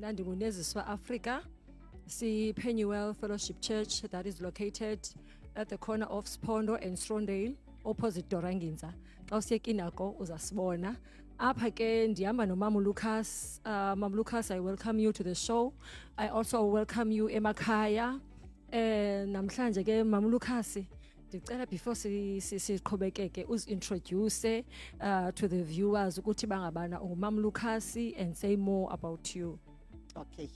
Mna ndinguneziswa Africa. Penuel Fellowship Church that is located at the corner of Spondo and Strondale, opposite Doranginza. Xa usiyeka inako uzasibona. Apha ke ndihamba noMama Lucas. Mama Lucas, I welcome you to the show. I also welcome you emakhaya. Namhlanje ke Mama Lucas, ndicela before siqhubekeke uzintroduce to the viewers ukuthi bangabana uMama Lucas and say more about you. Okay.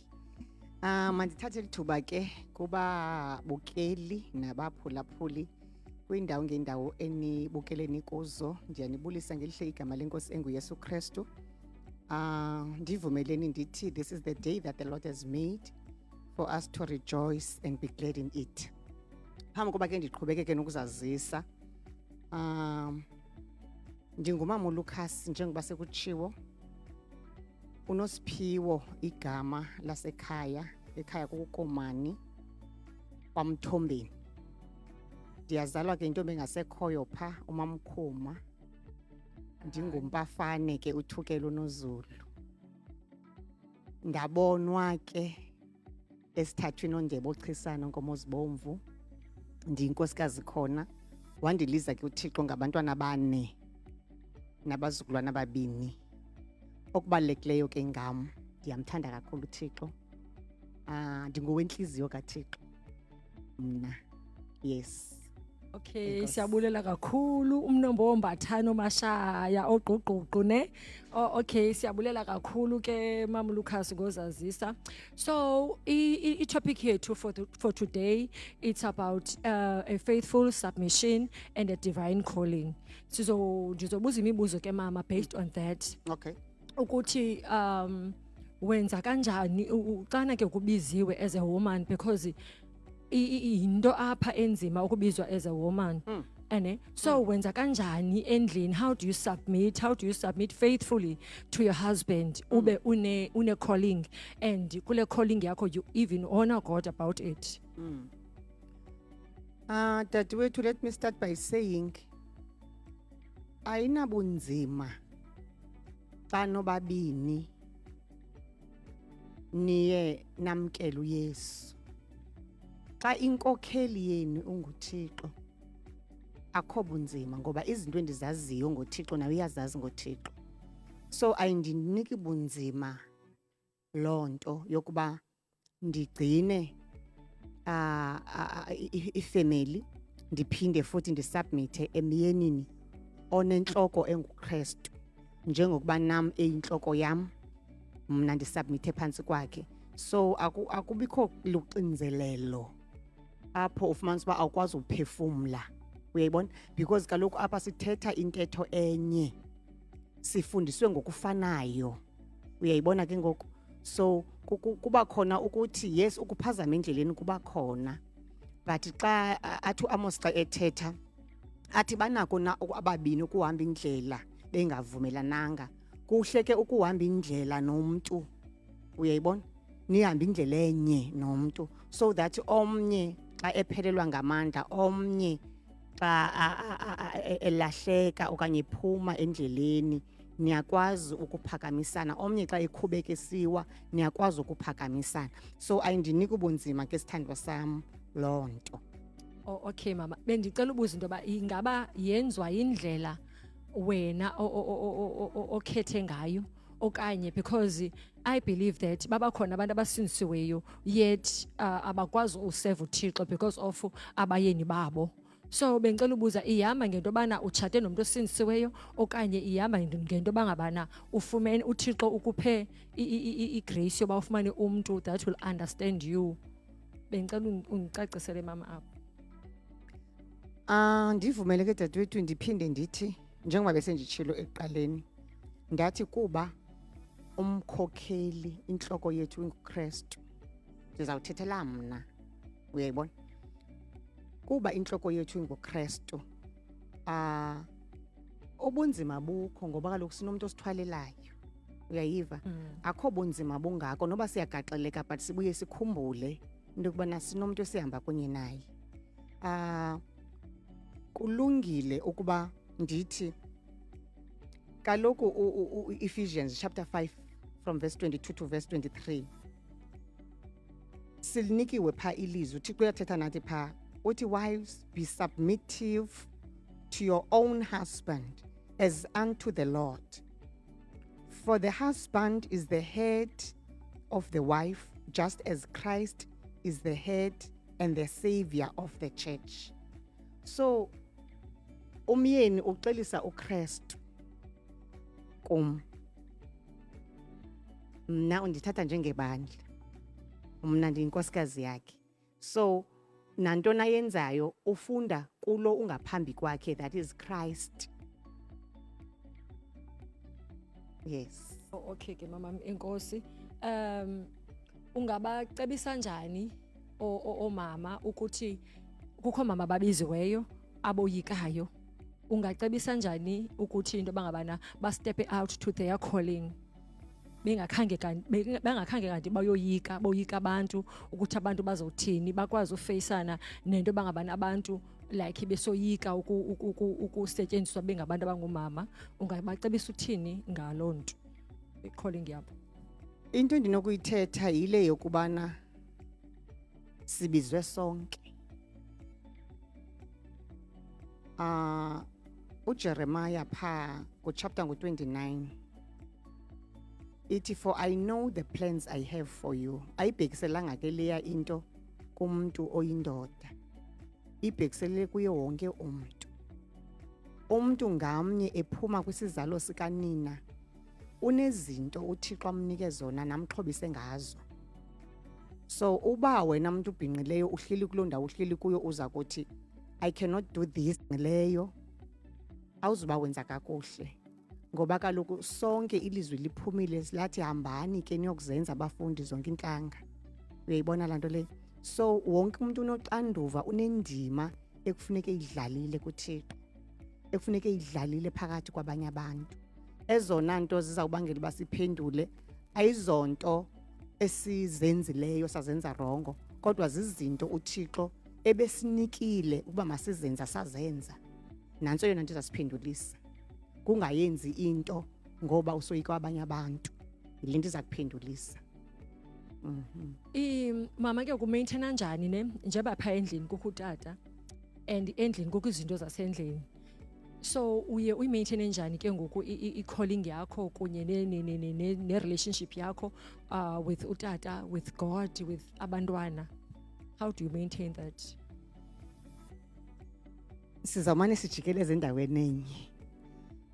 Mandithathe lithuba ke kuba bukeli nabaphulaphuli kwindawo ngendawo enibukeleni kuzo. Ndiyanibulisa ngelihle igama lenkosi enguYesu Kristu. Ndivumeleni ndithi this is the day that the Lord has made for us to rejoice and be glad in it. Phambi kuba ke ndiqhubekeke nokuzazisa. NdinguMama Lucas njengoba sekutshiwo. Unosiphiwo igama lasekhaya, ekhaya kuKomani kwaMthombeni. Ndiyazalwa ke intombi engasekhoyo pha uMamkhuma. Ndingumpafane ke uthukelo noZulu. Ndabonwa ke esithathwini ondebe ochisana ngomozibomvu. Ndiyinkosikazi khona. Wandiliza ke uThixo ngabantwana bane nabazukulwana ababini. Okubalulekileyo ke ngam ndiyamthanda kakhulu uThixo. Ndingowenhliziyo kaThixo mna. Yes. Okay, siyabulela kakhulu umnombo wombathano mashaya ogqugqugqu ne. Okay, siyabulela kakhulu ke Mama Lucas ngozazisa. So I topic here for today, it's about a faithful submission and a divine calling. Ndizobuza imibuzo ke mama based on that. Okay. Ukuthi wenza kanjani uqana ke kubiziwe as a woman, because into apha enzima ukubizwa as a woman. So wenza kanjani endlini? How do you submit faithfully to your husband? Ube une calling, and kule calling yakho you even honor God about it. Dadewethu, let me start by saying ayinabunzima xa nobabini niye namkela uYesu. Xa inkokheli yenu unguThixo akho bunzima, ngoba izinto endizaziyo ngoThixo nawe uyazazi ngoThixo. So ayindiniki bunzima lonto yokuba ndigcine ifamily, ndiphinde futhi ndisubmite emyenini onenhloko enguKristu, njengokuba nam eyinhloko yam mna ndisubmite phansi kwakhe. So akubikho luxinzelelo apho ufumanisa uba awukwazi uphefumla, uyayibona, because kaloku apha sithetha intetho enye, sifundiswe ngokufanayo, uyayibona ke ngoku. So kuba khona ukuthi yes ukuphazama endleleni kuba khona, but xa athi uAmos xa ethetha athi banako na ababini ukuhamba indlela bengavumelananga. Kuhle ke ukuhamba indlela nomntu, uyayibona, nihamba indlela enye nomntu, so that omnye xa ephelelwa ngamandla, omnye xa elahleka okanye phuma endleleni, niyakwazi ukuphakamisana. Omnye xa ekhubekisiwa niyakwazi ukuphakamisana. So ayindiniki ubunzima ke sithandwa sam lonto. Okay mama, bendicela ubuza into yoba ingaba yenzwa indlela wena okhethe ngayo, okanye because I believe that baba khona abantu abasindisiweyo yet abakwazi userve uThixo because of abayeni babo. So bengicela ubuza, ihamba ngento bana utshate nomuntu osindisiweyo, okanye ihamba ngento bangabana ufumene uThixo ukuphe igrace yoba ufumane umuntu that will understand you? Bengicela undicacisele mama apho. Ndivumele ke dadewethu ndiphinde ndithi njengoba bese nditshilo ekuqaleni, ndathi kuba umkhokheli inhloko yethu nguKristu, ndizawuthethela mna, uyayibona. Kuba inhloko yethu nguKristu, ubunzima bukho ngoba kaloku sinomntu osithwalelayo, uyayiva. Akho bunzima bungako noba siyagaxeleka, but sibuye sikhumbule into yokubana sinomntu esihamba kunye naye. Kulungile ukuba ndithi kaloku Ephesians chapter 5 from verse 22 to verse 23. Silinikiwe pha ilizwi uThixo uyathetha nathi pha uthi, wives, be submissive to your own husband as unto the Lord. For the husband is the head of the wife, just as Christ is the head and the savior of the church. So umyeni uxelisa uKristu kum. Mna undithatha njengebandla. Mna ndiyinkosikazi yakhe. So nantona yenzayo ufunda kulo ungaphambi kwakhe, that is Christ. Yes. Okay ke mama enkosi. Ungabacebisa njani omama ukuthi kukho mama babiziweyo aboyikayo? Ungacebisa njani ukuthi into bangabana ba step out to their calling? Bengakhange kanti boyika abantu ukuthi abantu bazothini, bakwazi ufacana nento bangabana abantu like besoyika ukusetyenziswa bengabantu abangumama. Ungabacebisa uthini ngaloo nto calling yabo? Into endinokuyithetha yile yokubana sibizwe sonke. uJeremiah pha chapter 29 ithi, for I know the plans I have for you. Ayibhekiselanga ke leya into kumuntu oyindoda, ibhekisele kuye wonke umuntu ngamnye ephuma kwisizalo sikanina unezinto uThixo amnike zona namxhobise ngazo. So uba wena umuntu ubhinqileyo uhleli kuloo ndawo uhleli kuyo uza kuthi I cannot do this leyo, awuzuba wenza kakuhle, ngoba kaloku sonke ilizwi liphumile lathi hambani ke niyokuzenza abafundi zonke intlanga. Uyayibona laa nto le? So wonke umuntu unoxanduva, unendima ekufuneke idlalile kuThixo, ekufuneke idlalile phakathi kwabanye abantu. Ezona nto zizawubangela uba siphendule ayizonto esizenzileyo sazenza rongo, kodwa zizinto uThixo ebesinikile ukuba masizenza sazenza. Nantso yona nto izasiphendulisa, kungayenzi into ngoba usoyika abanye abantu, yile nto iza kuphendulisa. Mama ke ukumaintaina njani ne njeba pha endlini kukho utata and endlini kukho izinto zasendlini, so uye uyimaintaine njani ke ngoku i-calling yakho kunye ne-relationship yakho with utata, with God, with abantwana? How do you maintain that? Sizawumane sijikeleze endaweni enye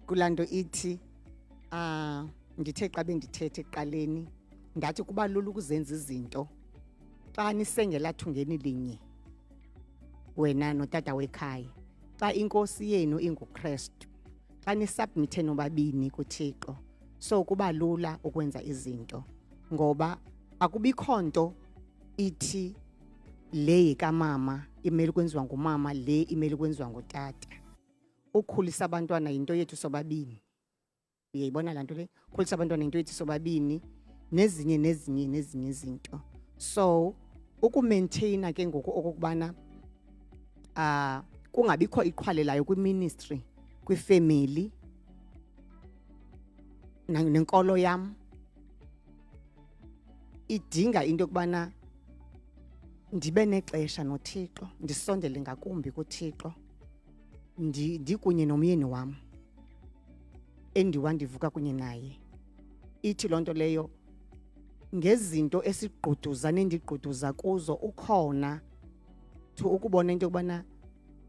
kulaa nto ithi ndithe xa bendithethe ekuqaleni ndathi kuba lula ukuzenza izinto xa nisengelathungeni linye wena notata wekhaya, xa inkosi yenu inguKristu, xa nisubmithe nobabini kuThixo, so kuba lula ukwenza izinto, ngoba akubikho nto ithi le yikamama imele ukwenziwa ngumama, le imele ukwenziwa ngutata. Ukukhulisa abantwana yinto yethu sobabini. Uyayibona laa nto le? Ukukhulisa abantwana yinto yethu sobabini, nezinye izinto. So ukumaintaina ke ngoku okokubana kungabikho iqhwalelayo kwiministry, kwifamily nenkolo yam, idinga into yokubana ndibe nexesha noThixo, ndisondele ngakumbi kuThixo, ndikunye nomyeni wam endivuka kunye naye. Ithi loo nto leyo ngezinto esigquduza nendigquduza kuzo ukhona to ukubona into yokubana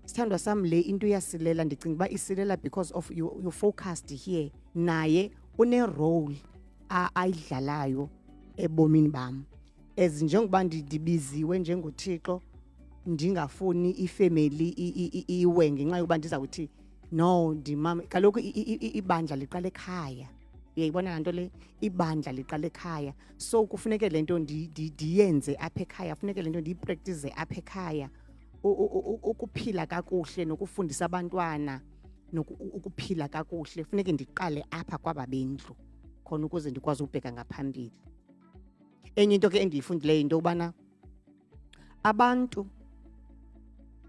sithandwa sam le into iyasilela, ndicinga uba isilela because of you focused here. Naye une-role ayidlalayo ebomini bam, as njengoba ndibiziwe njengoThixo ndingafuni ifamily iwe ngenxa yokuba ndizawuthi no ndimama. Kaloku ibandla liqala ekhaya, uyayibona laa nto le? Ibandla liqala ekhaya, so kufuneke le nto ndiyenze apha ekhaya, funeke le nto ndiyipractice apha ekhaya, ukuphila kakuhle nokufundisa abantwana ukuphila kakuhle funeke ndiqale apha kwaba bendlu khona ukuze ndikwazi ubheka ngaphambili. Enye into ke endiyifundileyo into yokubana abantu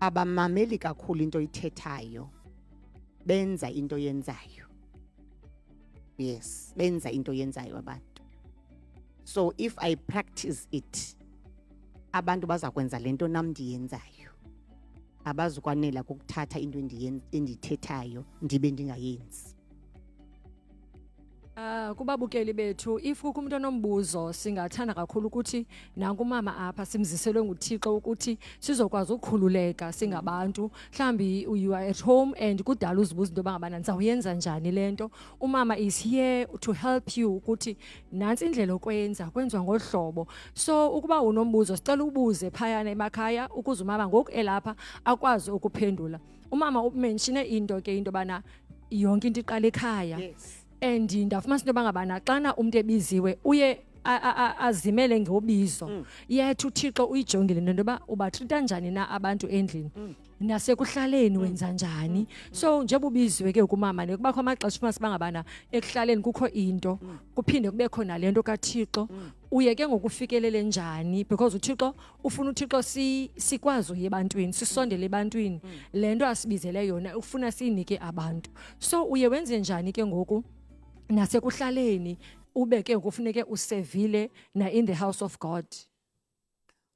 abamameli kakhulu into oyithethayo, benza into yenzayo. Yes, benza into yenzayo abantu. So if I practice it, abantu bazakwenza lento nam ndiyenzayo. Abazukwanela ukuthatha into endithethayo ndibe ndingayenzi. Kubabukeli bethu, if kukho umuntu onombuzo singathanda kakhulu ukuthi nanku umama apha simziselwe nguThixo ukuthi sizokwazi ukukhululeka singabantu. Mhlambi you are at home and kudala uzibuza into bangabana ndizawuyenza njani lento. Umama is here to help you ukuthi nansi indlela kwenziwa ngohlobo. So ukuba unombuzo sicela ubuze phayana emakhaya ukuze umama ngoku elapha akwazi ukuphendula. Umama umenshine into bana yonke into iqala ekhaya. Yes. And ndafumana into bangabana xana umuntu ebiziwe uye azimele ngobizo. Yethu uThixo uyijongile into ba ubatrita njani na abantu endlini. Nasekuhlaleni wenza njani. So njengoba ubiziwe ke kumama ne kubakho amaxesha uma sibangabana ekuhlaleni kukho into kuphinde kube khona lento kaThixo uye ke ngokufikelele njani because uThixo ufuna uThixo sikwazi uye ebantwini sisondele ebantwini lento asibizele yona ufuna sinike abantu. So uye wenze njani ke ngoku nasekuhlaleni ube ke kufuneke usevile na in the house of God.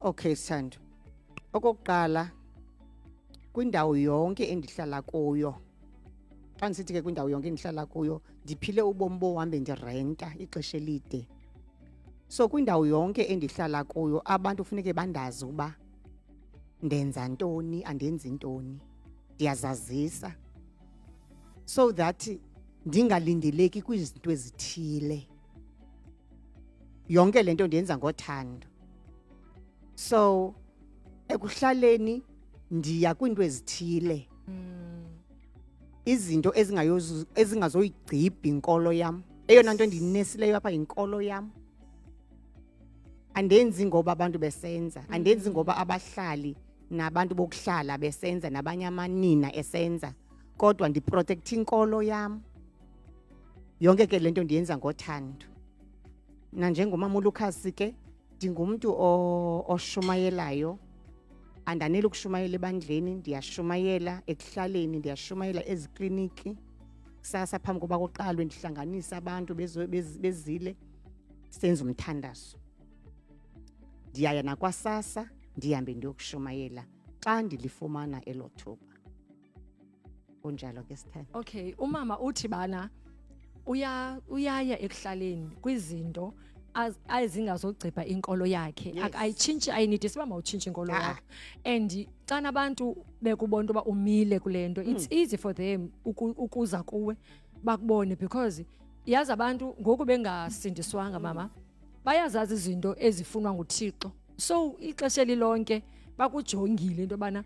Okay Sithando. Okokuqala kwindawo yonke endihlala kuyo. Xa ndisithi ke kwindawo yonke endihlala kuyo ndiphile ubomi bohambe ndirenta ixesha elide. So kwindawo yonke endihlala kuyo abantu kufuneke bandazi uba ndenza ntoni andenzi ntoni. Ndiyazazisa. So that ndingalindeleki kwizinto ezithile. Yonke lento ndiyenza ngothando. So ekuhlaleni ndiya kwinto ezithile. Izinto ezingazoyigcibha inkolo yam. Eyona nto ndinesileyo apha inkolo yam. Andenzi ngoba abantu besenza, andenzi ngoba abahlali nabantu bokuhlala besenza nabanye amanina esenza, kodwa ndiprotect inkolo yam. Yonke ke lento ndiyenza ngothando. Na njengomama uLucas ke ndingumuntu oshumayelayo. Andanele ukushumayela ebandleni, ndiyashumayela ekuhlaleni, ndiyashumayela ezikliniki. Kusasa phambi koba kuqalwe ndihlanganisa abantu bezile senza umthandazo. Ndiyaya nakwasasa ndihambe ndiyokushumayela xa ndilifumana elo thuba. Kunjalo ke Sithando. Okay, umama uthi bana uyaya ekuhlaleni kwizinto azingazogcibha inkolo yakhe. Ayitshintshi ayinithi siba mawutshintshe inkolo yakhe. And xana abantu bekubona uba umile kulento it's easy for them ukuza kuwe bakubone because yazi abantu ngoku bengasindiswanga mama bayazazi izinto ezifunwa nguThixo. So ixesha lilonke bakujongile into bana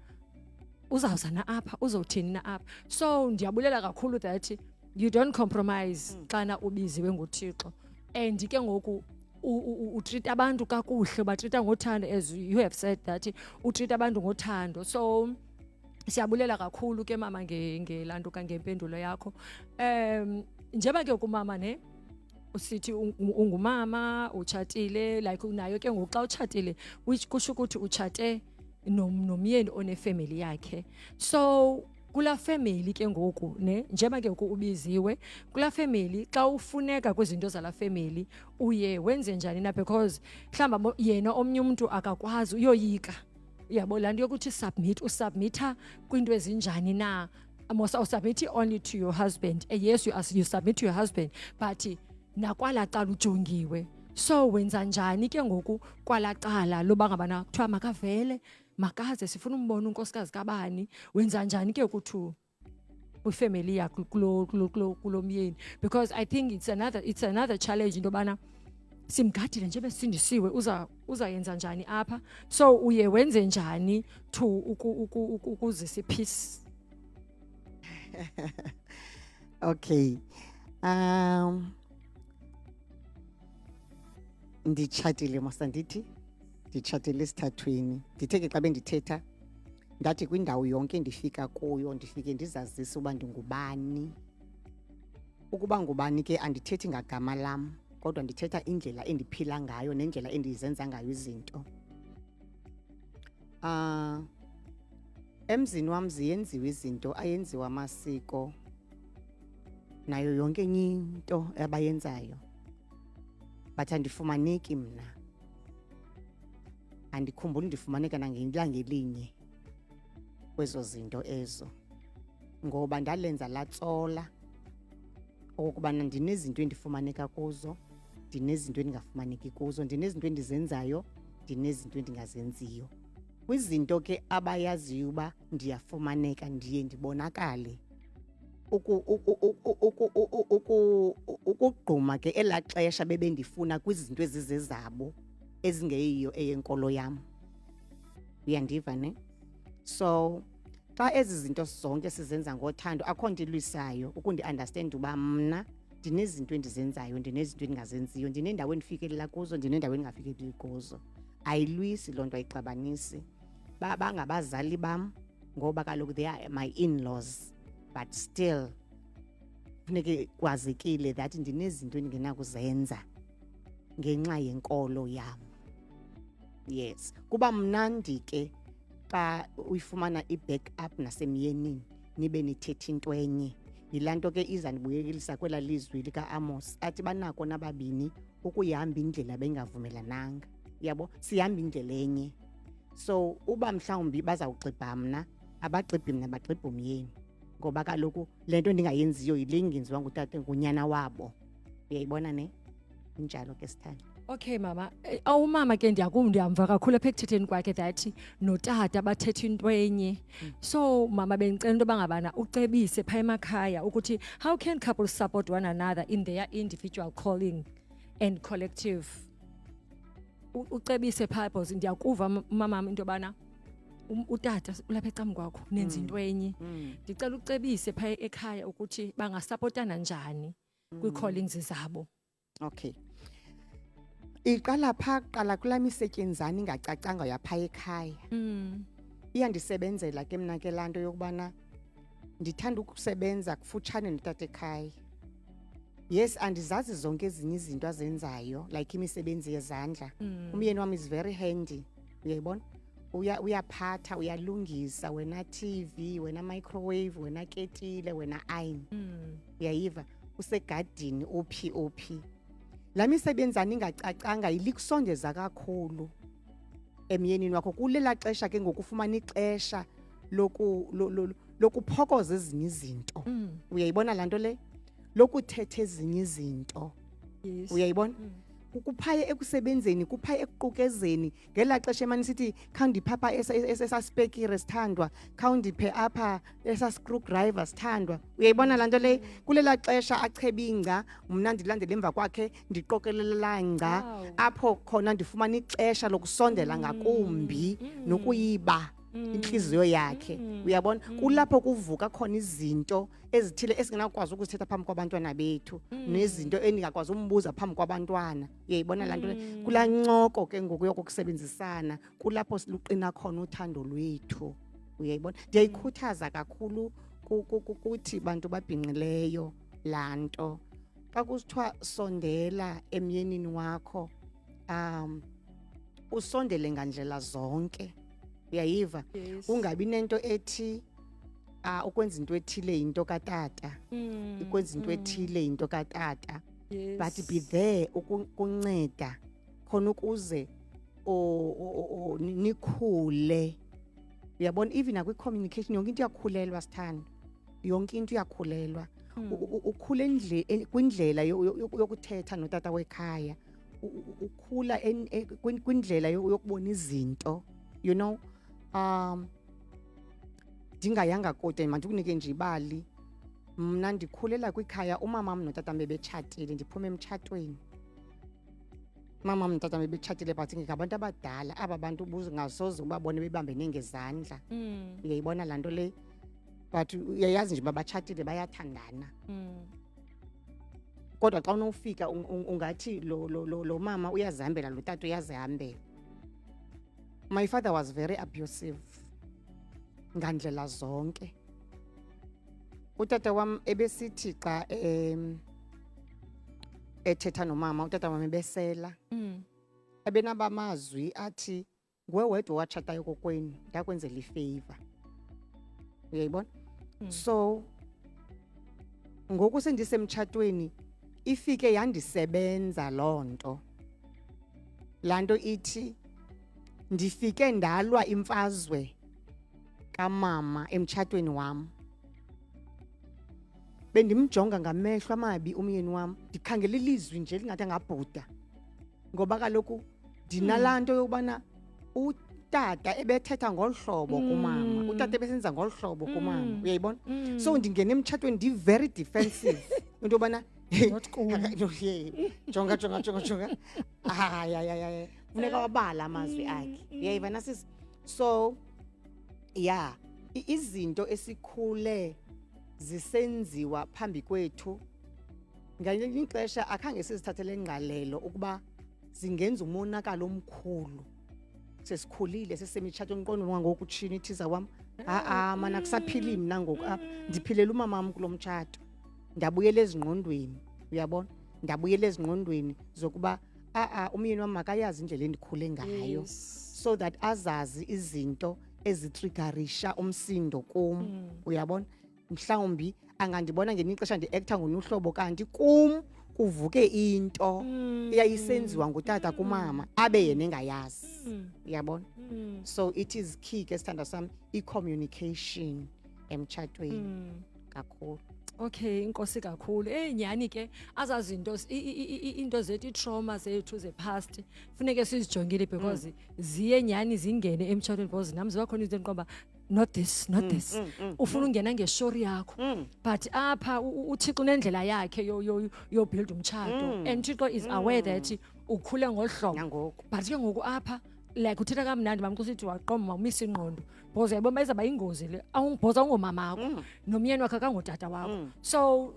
uzawuza na apha uzothini na apha. So ndiyabulela kakhulu that you don't compromise xana ubiziwe nguThixo. And ke ngoku utreat abantu kakuhle, batrita ngothando as you have said that utreat abantu ngothando. So siyabulela kakhulu ke mama ngelanto ngempendulo yakho. Njeba ke kumama ne usithi ungumama utshatile like unayo ke ngoku xa utshatile which kusho ukuthi utshate nomyeni onefamily yakhe. So kula family ke ngoku ne njeba ke ubiziwe kula family xa ufuneka kwizinto zala family uye wenze njani na because mhlamba yena omnye umuntu akakwazi uyoyika yabo laa nto yokuthi usubmitha kwinto ezinjani na. Usubmit only to your husband. Yes, you submit to your husband but nakwala cala ujongiwe. So wenza njani ke ngoku kwala cala loba ngabana kuthiwa makavele makaze sifuna umbona unkosikazi kabani. Wenza njani ke kuthu kwifamily yakho kulo myeni because I think it's another challenge into bana simgadile nje besindisiwe uzayenza njani apha. So uye wenze njani to ukuzisa peace. Okay. Nditshatile masandithi nditshatile esithathweni. Ndithe ke xa bendithetha ndathi kwindawo yonke ndifika kuyo ndifike ndizazisa uba ndingubani. Ukuba ngubani ke andithethi ngagama lam kodwa ndithetha indlela endiphila ngayo nendlela endizenza ngayo izinto. Emzini wam ziyenziwe izinto ayenziwa amasiko nayo yonke enye into abayenzayo. but andifumaneki mna. Andikhumbuli ndifumaneka nangelanga elinye kwezo zinto ezo. Ngoba ndalenza latsola okubana ndinezinto endifumaneka kuzo, ndinezinto endingafumaneki kuzo, ndinezinto endizenzayo, ndinezinto endingazenziyo. Kwizinto ke abayaziyo uba ndiyafumaneka ndiye ndibonakale. Ukugquma ke elaa xesha bebendifuna kwizinto ezizezabo ezingeyiyo eyenkolo yam. Uyandiva ne? So xa ezi zinto zonke sizenza ngothando akho nto ilwisayo ukundi-understand uba mna ndinezinto endizenzayo, ndinezinto endingazenziyo, ndinendawo endifikelela kuzo, ndinendawo endingafikeleli kuzo. Ayilwisi loo nto, ayixabanisi. Bangabazali bam ngoba kaloku they are my in-laws, but still funeke kwazekile that ndinezinto endingenakuzenza ngenxa yenkolo yam. Yes, kuba mnandi ke xa uyifumana i-backup nasemyenini nibe nithetha into enye. Yilaa nto ke izandibuyekelisa kwela lizwi lika-Amos athi banako nababini ukuyihamba indlela bengavumelananga. Yabo, sihamba indlela enye. So uba mhlawumbi bazawugxibha mna, abagxibhi mna, bagxibha umyeni. Ngoba kaloku le nto ndingayenziyo yile ingenziwa ngutata ngunyana wabo. Uyayibona ne? Injalo ke sithanda. Okay mama, awumama ke ndiyamva kakhulu apha ekuthetheni kwakhe that notata bathetha into enye. So mama bendicela into bangabana ucebise phaa emakhaya ukuthi how can couples support one another in their individual calling and collective. Ucebise phaa because ndiyakuva mama into bana utata ulapha ecam kwakho nenza into enye. Ndicela ucebise phaa ekhaya ukuthi bangasupportana njani kwi-callings zabo. Okay. Iqala phaa qala kulaa misetyenzana ingacacanga yaphaa ekhaya. Iyandisebenzela ke mna ke laa nto yokubana ndithanda ukusebenza kufutshane notata ekhaya. Yes, andizazi zonke ezinye izinto azenzayo like imisebenzi yezandla. Umyeni wami is very handy. Uyayibona? Uyaphatha, uyalungisa, wena TV, wena microwave, wena ketile, wena iron. Uyayiva? Usegadini ophi. La misebenzana ingacacanga ilikusondeza kakhulu emyenini wakho. Kulela xesha ke ngokufumana ixesha lokuphokoza ezinye izinto. Uyayibona laa nto le? Lokuthetha ezinye izinto. Uyayibona? Kuphaye ekusebenzeni, kuphaye ekuqukezeni. Ngelaa xesha emani sithi khawundiphe apha esaspekire sithandwa, khawundiphe apha esascrewdriver sithandwa. Uyayibona laa nto le? Kulela xesha achebinga, mna ndilandela emva kwakhe ndiqokelela ngca. Apho khona ndifumana ixesha lokusondela ngakumbi nokuyiba inhliziyo yakhe. Uyabona? Kulapho kuvuka khona izinto ezithile esingenakwazi ukuzithetha phambi kwabantwana bethu, nezinto endingakwazi umbuza phambi kwabantwana. Uyayibona laa nto le? Kulaa ncoko ke ngoku yokusebenzisana kulapho siluqina khona uthando lwethu. Uyayibona? Ndiyayikhuthaza kakhulu kuthi bantu babhinqileyo laa nto. Xa kusithiwa sondela emyenini wakho, usondele ngandlela zonke. Uyayiva? Ungabi nento ethi ukwenza into ethile yinto katata, ukwenza into ethile yinto katata, but be there ukunceda khona ukuze nikhule. Uyabona? Even nakwi-communication yonke into iyakhulelwa sithando, yonke into iyakhulelwa. Ukhule kwindlela yokuthetha notata wekhaya, ukhula kwindlela yokubona izinto, you know. Ndingayanga kude mandikunike nje ibali. Mna ndikhulela kwikhaya umama notata bebetshatile, ndiphuma emtshatweni. Mama notata bebetshatile but ngabantu abadala, aba bantu ngasoze ubabone bebambene ngezandla. Uyayibona laa nto le? But uyayazi nje uba batshatile bayathandana. Kodwa xa unofika ungathi lo mama uyazihambela, lo tata uyazihambela. My father was very abusive ngandlela zonke. Utata wam ebesithi xa ethetha nomama, utata wam ebesela. Ebenabamazwi athi nguwe wedwa watshatayo kokwenu, ndakwenzela ifavor. Uyayibona? So ngoku sendisemtshatweni ifike yandisebenza loo nto. lanto ithi ndifike ndalwa imfazwe kamama emtshatweni wam. Bendimjonga ngamehlo amabi umyeni wam, ndikhangela ilizwi nje lingathi angabhuda. Ngoba kaloku ndinalanto yokubana utata ebethetha ngolhlobo kumama, utata ebesenza ngolhlobo kumama, uyayibona? So ndingena emtshatweni very defensive. Into yobana jonga. Hayi. Funeka wabala amazwi akhe. Uyayibona sisi? So yeah, izinto esikhule zisenziwa phambi kwethu ngelinye ixesha akhange sizithathele ngqalelo ukuba zingenza umonakalo omkhulu. Sesikhulile sesemitshato nqondo ngoku utshini ithiza wam. Mana kusaphili mina ngoku apha. Ndiphilela umama wam kulomtshato. Ndabuyela ezingqondweni, uyabona? Ndabuyela ezingqondweni zokuba umyeni wami makayazi indlela endikhule ngayo, so that azazi izinto ezitriggerisha umsindo kum, uyabona? Mhlawumbi angandibona ngelinye ixesha ndi-acta ngonuhlobo kanti kum kuvuke into eyayisenziwa ngutata kumama abe yena engayazi, uyabona? So it is key ke sithanda sami i-communication emtshatweni kakhulu. Okay, inkosi kakhulu. Nyani ke azazi into zethu, i-trauma zethu ze-past funeke sizijongile because ziye nyani zingene emtshatweni because nam ziba khona izinto endiqoba not this. Ufuna ungena ngeshori yakho, but apha uThixo unendlela yakhe yo-build umtshato, and Thixo is aware that ukhule ngolhlobo. But ke ngoku apha like uthetha kamnandi mama kusithi waqoma umisa ingqondo because yayibona bayizaba ingozi le awungibhoza ungomamakho nomyeni wakhe akangotata wakho. So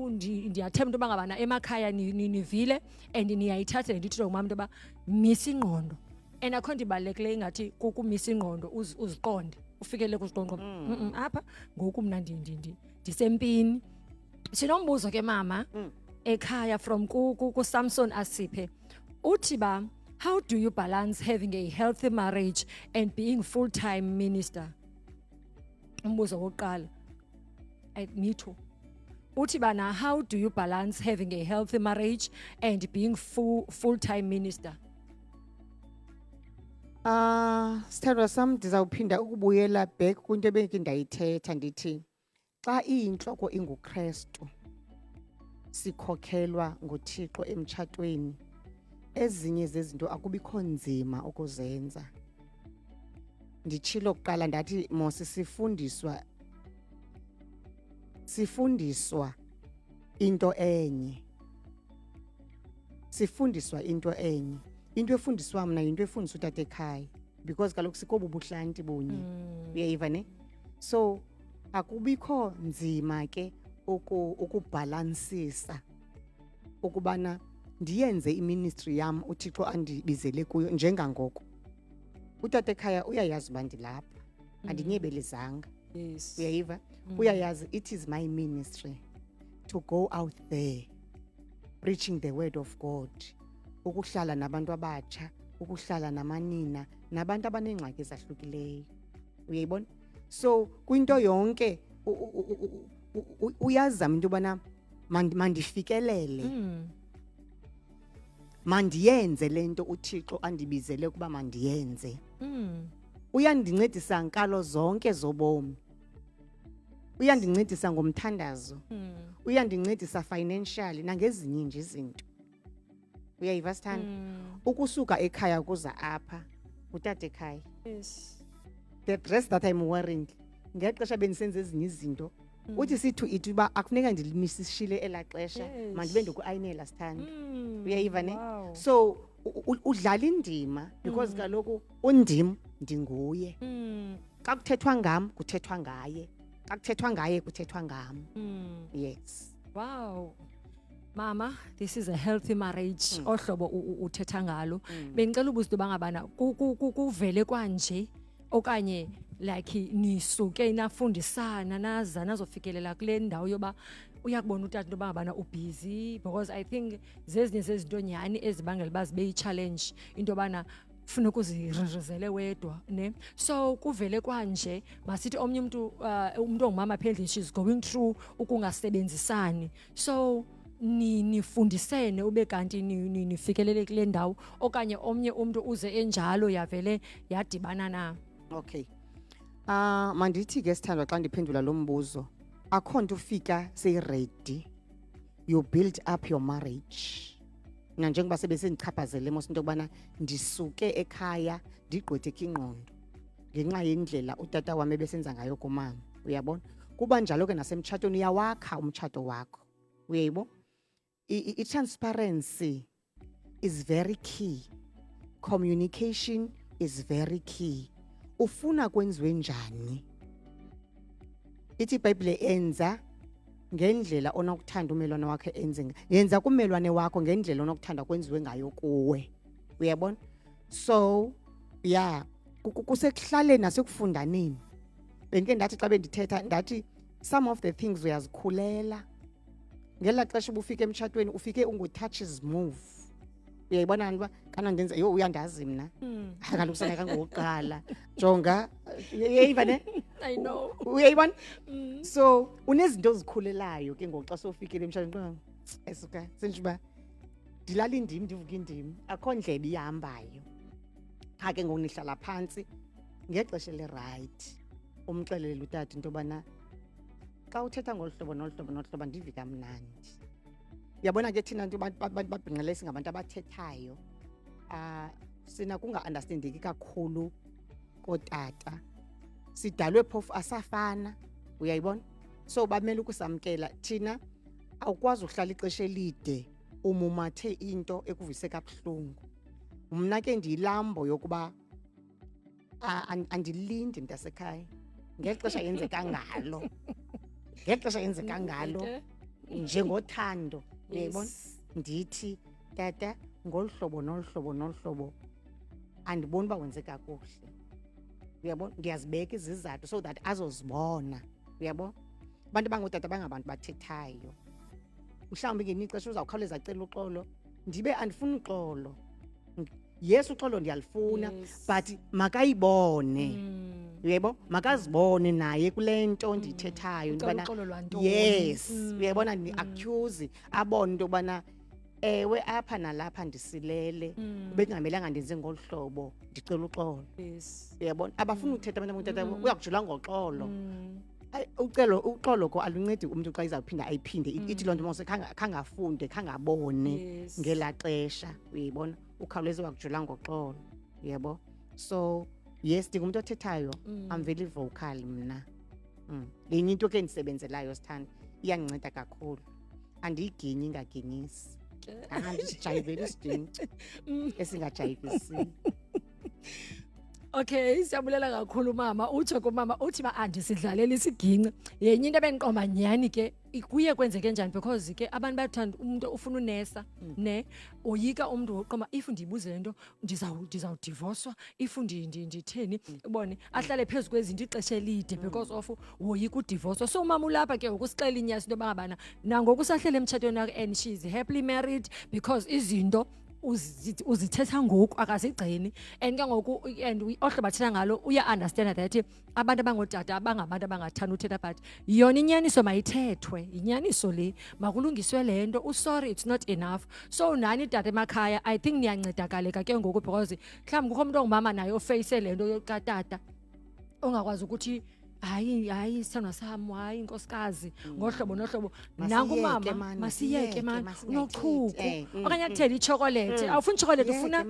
ndiyathemba into yoba ngabana emakhaya nivile and niyayithatha ndithilo ngumama into yoba misa ingqondo, and akho nto ibalulekileyo ingathi kukumisa ingqondo uziqonde ufikele kuziqonqo apha ngoku mna ndisempini. Sinombuzo ke mama ekhaya from kuSamson Asiphe uthi ba, how do you balance having a healthy marriage and being full-time minister? Umbuzo wokuqala. Me too. Uthi bana, how do you balance having a healthy marriage and being full-time minister? Sithandwa sam ndizawuphinda ukubuyela back kwinto ebeke ndayithetha ndithi xa iyintloko inguKristu sikhokhelwa nguThixo emtshatweni, ezinye zezinto akubikho nzima ukuzenza. Nditshilo kuqala ndathi mose sifundiswa into enye. Into efundiswa mna yinto efundiswa utata ekhaya because kaloku sikobu buhlanti bunye, uyayiva ne? So akubikho nzima ke ukubhalansisa ukubana ndiyenze iministry yam uThixo andibizele kuyo njengangoko. Utata ekhaya uyayazi uba ndilapha, andinyebelezanga. Yes. Uyayiva? Uyayazi it is my ministry to go out there preaching the word of God, ukuhlala nabantu abatsha, ukuhlala namanina, nabantu abaneengxaki ezahlukileyo. Uyayibona? So kwinto yonke uyazama into yobana mandifikelele, mandiyenze lento uThixo andibizele ukuba mandiyenze. Uyandincedisa nkalo zonke zobomi. Uyandincedisa ngomthandazo. Uyandincedisa financially nangezinye nje izinto. Uyayiva sithanda? Ukusuka ekhaya kuza apha utata ekhaya. Yes. The dress that I'm wearing ngexesha bendisenza ezinye izinto uthi sithu ithi uba akufuneka ndilimisishile elaa xesha mandibe ndikuayinela sithanda. Uyayiva ne? So udlala indima because kaloku undim ndinguye. Xa kuthethwa ngam kuthethwa ngaye, xa kuthethwa ngaye kuthethwa ngam. Yes. Wow. Mama, this is a healthy marriage ohlobo uthetha ngalo. Bengicela ubuze into bangabana kuvele kwanje okanye like nisuke nafundisana nazofikelela kule ndawo yoba uyakubona utata into bangabana ubusy, because I think zezinye zezinto nyani ezibangela uba zibe yi-challenge into yobana funeka uzirizele wedwa ne. So kuvele kwanje masithi omnye umuntu ongumama apha endlini she's going through ukungasebenzisani. So nifundisene ube kanti nifikelele kule ndawo okanye omnye umuntu uze enjalo yavele yadibana na. Okay. Mandithi ke sithandwa xa ndiphendula lo mbuzo. Akho nto ufika seyiready. You build up your marriage. Na njengoba sebesendichaphazele mos into yokubana ndisuke ekhaya ndigqwethe ingqondo ngenxa yendlela utata wami ebesenza ngayo kumama. Uyabona? Kuba njalo ke nasemtshatweni uyawakha umtshato wakho. Uyayibo? I-transparency is very key. Communication is very key. Ufuna kwenziwe njani? Ithi iBhayibhile enza ngendlela onokuthanda umelwane wakhe enze. Yenza kumelwane wakho ngendlela onokuthanda kwenziwe ngayo kuwe. Uyabona? So, yeah, kusekuhlaleni nasekufundaneni. Benke ndathi xa bendithetha ndathi some of the things uyazikhulela. Ngela xesha ubufika emtshatweni ufike ungu-touches move. Uyayibona nje kana ndenza yo uyandazi mina. Kaloku sana kangokuqala. Jonga uyayiva ne? I know. Uyayibona? So unezinto ozikhulelayo ke ngoxa sofikile emtshatweni. Esuka senjuba dilala indimi ndivuka indimi. Akho ndlebe ihambayo. Cha ke ngonihlala phansi ngexesha le right. Umxelele utata into bana xa uthetha ngolhlobo nohlobo ndivi kamnandi. Yabona ke thina abantu babhinqele singabantu abathethayo. Sina kunga-understandeki kakhulu kotata. Sidalwe phofu asafana. Uyayibona? So bamele ukusamkela thina awukwazi ukuhlala ixesha elide umumathe into ekuvise kabuhlungu. Mna ke ndiyilambo yokuba andilindi mntasekhaya. Ngexesha yenzeka ngalo. Ngexesha yenzeka ngalo njengothando. Uyayibona? Ndithi tata ngolhlobo andiboni ba wenze kakuhle. Uyabona? Ngiyazibeka izizathu so that azozibona. Uyabona? Abantu bangotata bangabantu bathethayo. Mhlawumbe ngelinye ixesha uzawukhawuleza acela uxolo ndibe andifuni uxolo. Yes uxolo ndiyalifuna but makayibone. Uyebo makazibone naye kule nto ndithethayo ndibana yes uyabona ni accuse abone into bana ewe apha nalapha ndisilele bekungamelanga ndenze ngolhlobo ndicela uxolo. Uyabona abafuna ukuthetha abantu abangutata uyakujula ngoxolo. Uxolo ko aluncedi umuntu xa izawuphinda ayiphinde ithi lonto mose khangafunde khangabone ngela xesha. Uyibona ukhawuleze wakujula ngoxolo. Yebo? So yes ndingumuntu othethayo. I'm very vocal mna. Lenye into ke ndisebenzelayo sithanda iyanginceda kakhulu. Andiyiginyi ingaginyisi. Andisijayiveli isidinci esingajayivisi. Okay, siyabulela kakhulu mama. Uthi kumama uthi ba andisidlalela isiginci. Yenye into ebeniqomba nyani ke kuye kwenzeke njani because ke abantu bathanda umuntu ufuna unesa ne oyika umuntu oqoma if ndibuze lento ndizawudivorcewa if nditheni ubone ahlale phezulu kwezinto ixesha elide because of woyika udivorce. So mama ulapha ke ukusixela inyasi into bangabana nangoku sahlele emtshatweni wakhe and she is happily married because izinto uzithetha ngoku akazigcini and ke ngoku and ohlobo bathina ngalo uya understand that abantu abangotata abangabantu abangathanda uthetha but yona inyaniso mayithethwe inyaniso le makulungiswe lento sorry it's not enough. So nani tata emakhaya I think niyancedakaleka ke ngoku because mhlawumbe kukho umuntu ongumama naye oface lento katata ongakwazi ukuthi hayi sithando sami hayi inkosikazi ngohlobo nohlobo nangu mama masiyeke man unochuku okanye akuthela ichocolate awufuni ichocolate ufuna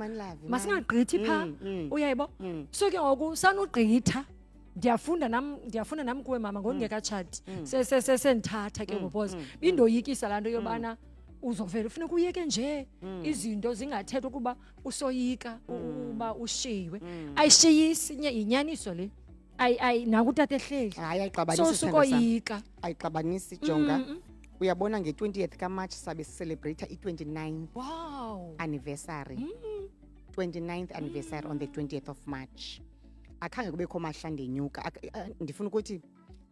masingagqithi pha uyayibo. So ke ngoku sanugqitha ndiyafunda nam kuwe mama ngongekatshati sendithatha ke ngoboza indoyikisa lanto yobana uzovela ufuna kuyeke nje izinto zingathetha ukuba usoyika uba ushiyiwe ayishiyisi inyaniso le ay nakutata ehleli ayixabanisi so sukoyika ayixabanisi jonga. Uyabona nge-20th kaMarch sabe celebrate i-29th anniversary 29th anniversary on the 20th of March. Akhange kubekho mahlande nyuka ndifuna ukuthi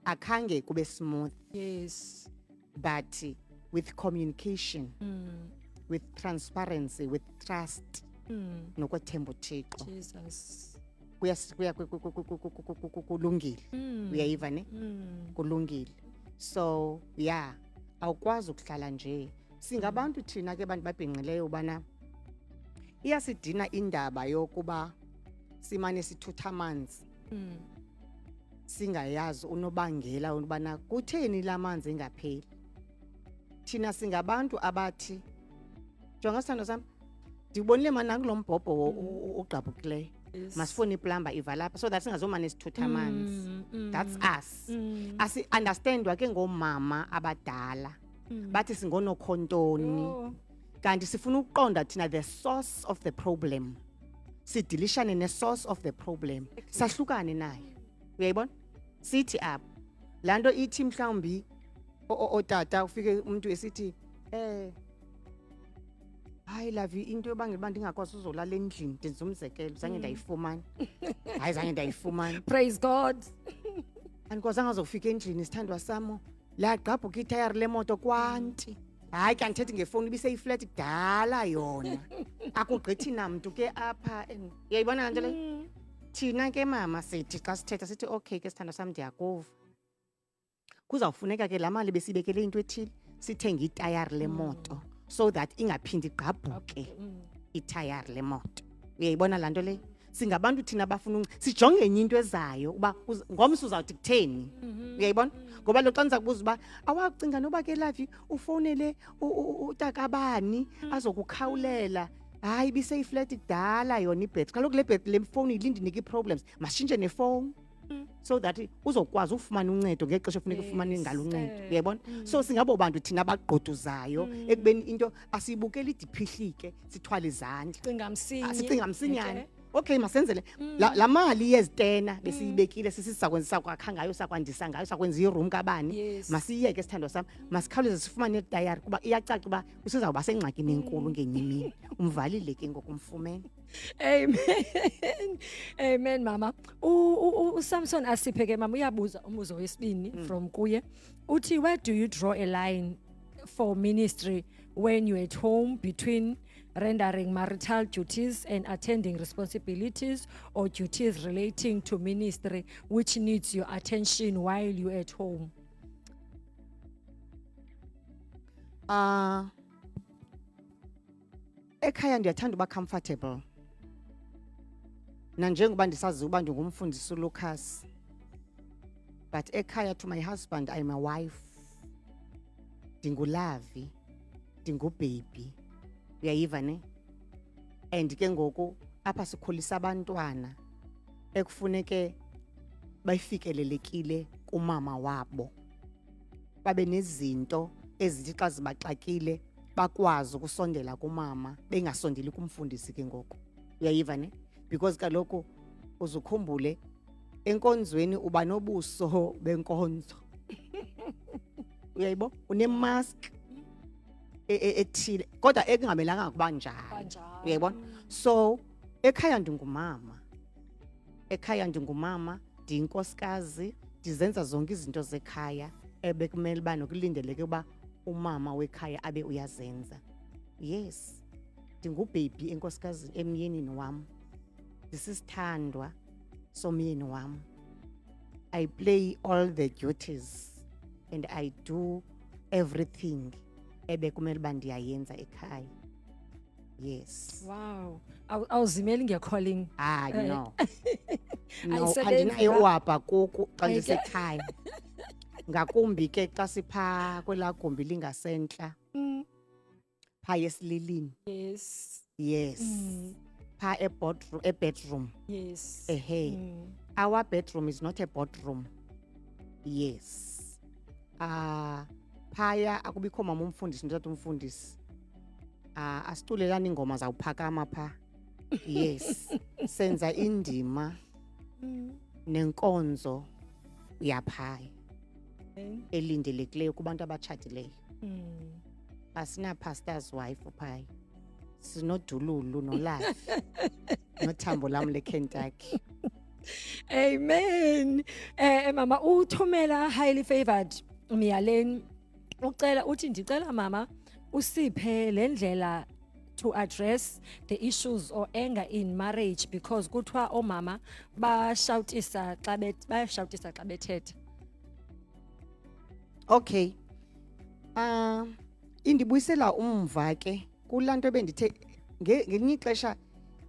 akhange kube smooth yes but with communication with transparency with trust nokwethemba uThixo Jesus kulungile. Uyayiva ne kulungile. So yeah awukwazi ukuhlala nje singabantu thina ke bantu babhinqileyo ubana iyasidina indaba yokuba simane sithutha amanzi singayazi unobangela ubana kutheni lamanzi engapheli. Thina singabantu abathi jonga sithando sami ndibonile mana kulombhobho ugqabhukileyo masifone iplumber ivalapha so that singazomane sithutha amanzi. That's us. Asi understandwa ke ngomama abadala bathi singonokhontoni kanti sifuna ukuqonda thina the source of the problem, sidilishane ne source of the problem, sahlukane nayo. Uyayibona sithi apha laa nto ithi mhlawumbi otata ufike umuntu esithi hayi love into yobangela uba ndingakwazi uzolala endlini ndenza umzekelo zange ndayifumana hayi zange ndayifumana Praise God. andikwazanga zokufika endlini sithandwa samo lagqabhuka itayari lemoto kwanti hayi ke andithethi ngefowuni ibiseyiflat kudala yona akugqithi namntu ke apha uyayibona laa nto leyo. Thina ke mama sithi xa sithetha sithi okay ke sithandwa sam ndiyakuva kuzawufuneka ke laa mali besibekele into ethile sithenge itayari lemoto so that ingaphindi igqabhuke itayari lemoto. Uyayibona laa nto leyo. Singabantu thina abafuna sijonge enye into ezayo uba ngomso uzawuthi kutheni. Uyayibona ngoba lo xa ndiza kubuza uba awacinga noba ke lavi ufowunele utakabani azokukhawulela hayi biseyiflat kudala yona ibhetri kaloku le bhetri le fowuni ilindinike ii-problems masitshintshe nefowuni so that uzokwazi ufumana uncedo ngexesha efuneka ufumane ngalo uncedo. Uyayibona so singabo bantu thina abagqoduzayo ekubeni into asiyibukeli ide iphihlike sithwale izandla sicinga msinyane. Okay masenzele la mali yezitena besiyibekile sisizakwenza kwakha ngayo sakwandisa ngayo sakwenza iroom kabani masiyeke sithandwa sami masikhawuleze sifumane itayari kuba iyacaca uba usizawuba sengxakini enkulu ngenye imini umvalile ke ngokumfumene. Amen. Amen mama. uSamson asiphe ke mama uyabuza umbuzo wesibini from kuye uthi where do you draw a line for ministry when you're at home between rendering marital duties and attending responsibilities or duties relating to ministry which needs your attention while you're at home? Ekhaya ndiyathanda uba comfortable nanjengoba ndisazi uba ndingumfundisi uLucas, but ekhaya to my husband I'm a wife, ndingulavi, ndingubhebi. Uyayiva ne? And ke ngoku apha sikhulisa abantwana ekufuneke bayifikelelekile kumama wabo babe nezinto ezithi xa zibaxakile bakwazi ukusondela kumama bengasondeli kumfundisi ke ngoku. Uyayiva ne? Because kaloku uzukhumbule enkonzweni uba nobuso benkonzo. Uyayibo unemask ethile kodwa ekungamelanga kuba njalo. Uyayibona? So ekhaya ndingumama, ndiyinkosikazi, ndizenza zonke izinto zekhaya ebekumele uba nokulindeleke uba umama wekhaya abe uyazenza. Yes, ndingubhebi enkosikazi emyenini wam, ndisisithandwa somyeni wam. I play all the duties and I do everything ebekumele uba ndiyayenza ekhaya. Yes. Wow. Awuzimeli nge-calling. No. No, andinayo uhapha kuku xa ndisekhaya. Ngakumbi ke xa sipha kwelaa gumbi lingasentla. Phaa esililini. Yes. Yes. Phaa bedroom. Yes. Our bedroom is not a boardroom. Yes. Phaya akubikho mama umfundisi notata umfundisi. Asitulelani ingoma zawuphakama phaa. Yes. Senza indima nenkonzo yaphaya elindelekileyo kubantu abatshatileyo. Asina pastor's wife phaya. Sinodululu nolafi nothambo lam leKentucky. Amen. Mama uthumela highly favored umyaleni ucela uthi ndicela mama usiphe lendlela to address the issues or anger in marriage because kuthiwa omama bayashoutisa xa bethetha. Okay. indibuyisela umva ke kulanto bendithe ngelinye ixesha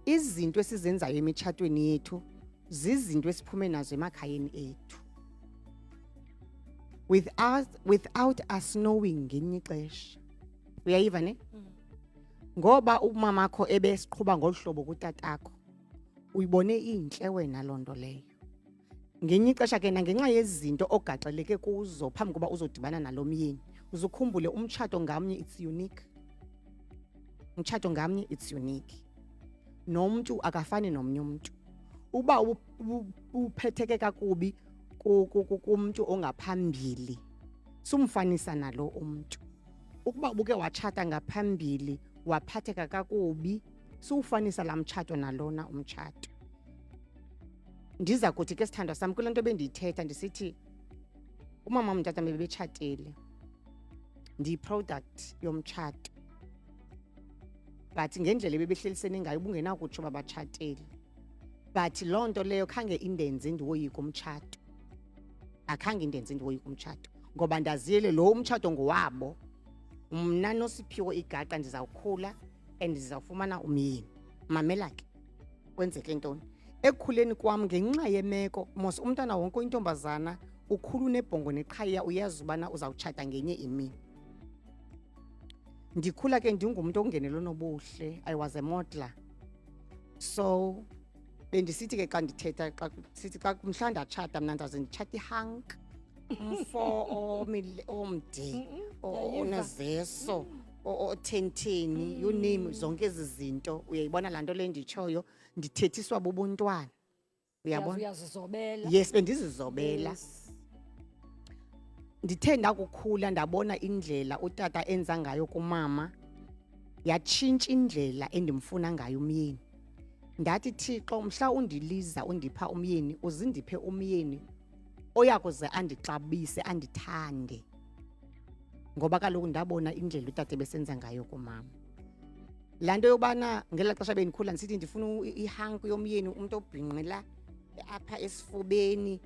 izinto esizenzayo emitshatweni yethu zizinto esiphume nazo emakhayeni ethu without us knowing ngelinye ixesha. Uyayiva ne? Ngoba umamakho ebesiqhuba ngolhlobo kutatakho uyibone inhle wena lonto leyo. Ngelinye ixesha ke nangenxa yezinto ogaxeleke kuzo phambi kuba uzodibana nalomyeni uzukhumbule umtshato ngamnye it's unique. Umtshato ngamnye it's unique. Nomuntu akafani nomnye umuntu. Uba uphetheke kakubi kumuntu ongaphambili sumfanisa nalo umuntu. Ukuba ubuke wachata ngaphambili waphatheka kakubi sufanisa lamtshato nalona umtshato. Ndiza kuthi ke sithandwa sami kulento bendiyithetha ndisithi umama umtata bebetshatile ndi-product yomtshato but ngendlela bebehlelisene ngayo ubungenakutsho babatshatile but loo nto leyo khange indenze ndiwoyika umtshato. Akhange indenze ndiwoyika umtshato ngoba ndaziyele lo umtshato ngowabo. Mna noSiphiwo Igaqa ndizawukhula and ndizawufumana umyeni. Mamela ke kwenzeke ntoni ekukhuleni kwam ngenxa yemeko mos umntana wonke oyintombazana ukhulu nebhongo neqhaya uyazi ubana uzawutshata ngenye imini. Ndikhula ke ndingumuntu okungenelo nobuhle. I was a modeler. So bendisithi ke xa ndithetha xa kumhla ndatshata mna ndaze nditshata ihunk umfo omde onezeso othenteni you name zonke ezi zinto uyayibona laa nto le nditshoyo ndithethiswa bubuntwana uyabona. Uyazizobela. Yes bendizizobela. Ndithe ndakukhula ndabona indlela utata enza ngayo kumama yatshintsha indlela endimfuna ngayo umyeni. Ndathi Thixo mhla undiliza undipha umyeni uzindiphe umyeni oyakuze andixabise andithande ngoba kaloku ndabona indlela utata besenza ngayo kumama. Laa nto yobana ngelaa xesha bendikhula ndisithi ndifuna ihanku yomyeni umuntu obhinqela apha esifubeni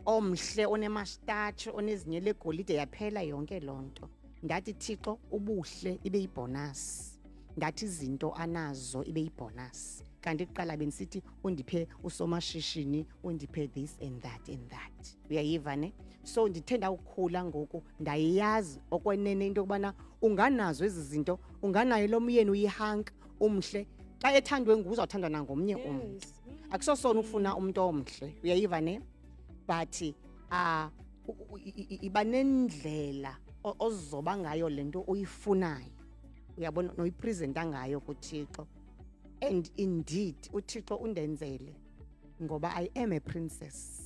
omhle onemastatshi onezinye legolide yaphela yonke loo nto. Ndathi Thixo ubuhle ibe yibhonasi. Ndathi izinto anazo ibe yibhonasi. Kanti kuqala bendisithi undiphe usomashishini undiphe this and that and that. Uyayiva ne? So ndithenda ukukhula ngoku ndayazi okwenene into yokubana unganazo ezi zinto unganayo lo myeni uyihank umhle xa ethandwe nguzawuthandwa nangomnye umuntu. Akusosona ukufuna umuntu omhle. Uyayiva ne? But iba nendlela ozoba ngayo lento uyifunayo. Uyabona noyipresenta ngayo kuThixo. And indeed uThixo undenzele ngoba I am a princess.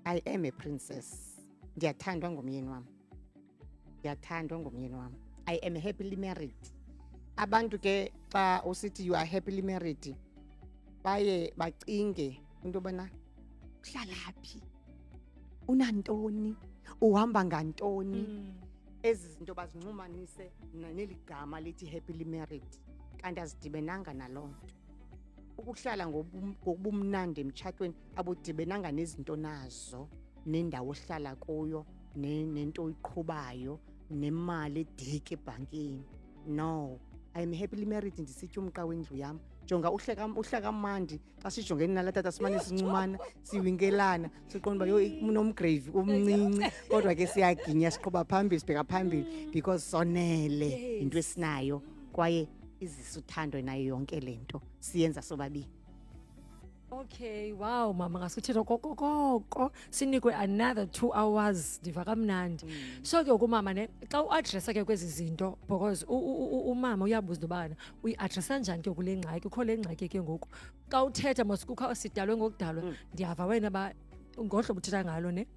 I am a princess. Ndiyathandwa ngomyeni wami. Ndiyathandwa ngomyeni wami. I am happily married. Abantu ke xa usithi you are happily married baye bacinge into yobana uhlalaphi unantoni uhamba ngantoni ezi zinto bazinxumanise neli gama lithi happily married kanti azidibenanga naloo nto. Ukuhlala ngokubumnandi emtshatweni abudibenanga nezinto nazo nendawo ohlala kuyo nento oyiqhubayo nemali edike ebhankini. No, I am happily married ndisithi umqa wendlu yam. Jonga uhleka kamandi xa sijongene nalatata simane sincumana siwinkelana siqonda uba unomgrave umncinci kodwa ke siyaginya siqhuba phambili sibheka phambili because sonele into esinayo kwaye izisuthando nayo yonke lento siyenza sobabili. Okay, wow mama ngasithitho kokoko sinikwe another 2 hours ndiva kamnandi. So ke kumama ne xa uaddressa ke kwezi zinto because umama uyabuza ubana uyiaddressa njani ke kule ngxaki ukho le ngxaki ke ngoku xa uthetha mosikukho sidalwe ngokudalwa ndiyava wena ba ngohlobo uthetha ngalo ne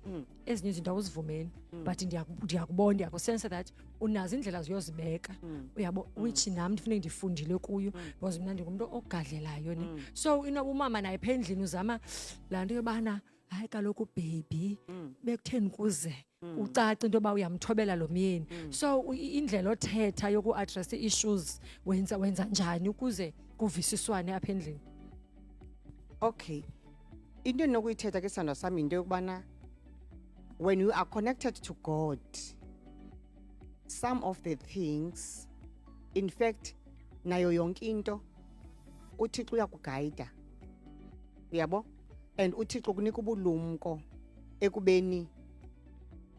ezinye izinto awuzivumeli but ndiyakubona ndiyakusensa that unazo indlela ziyozibeka uyabo which nam ndifune ndifundile kuyo because mna ndingumuntu ogadlelayo ne. So inoba umama naye phendlini uzama laa nto yobana hayi kaloku baby bekutheni kuze ucace into yoba uyamthobela lo myeni. So indlela othetha yoku-address i-issues wenza njani ukuze kuvisiswane apha endlini? Okay, into endinokuyithetha ke sithandwa sami into yokubana when you are connected to God some of the things, in fact nayo yonke into uThixo uyakuguide, uyabo, and uThixo kunika ubulumko ekubeni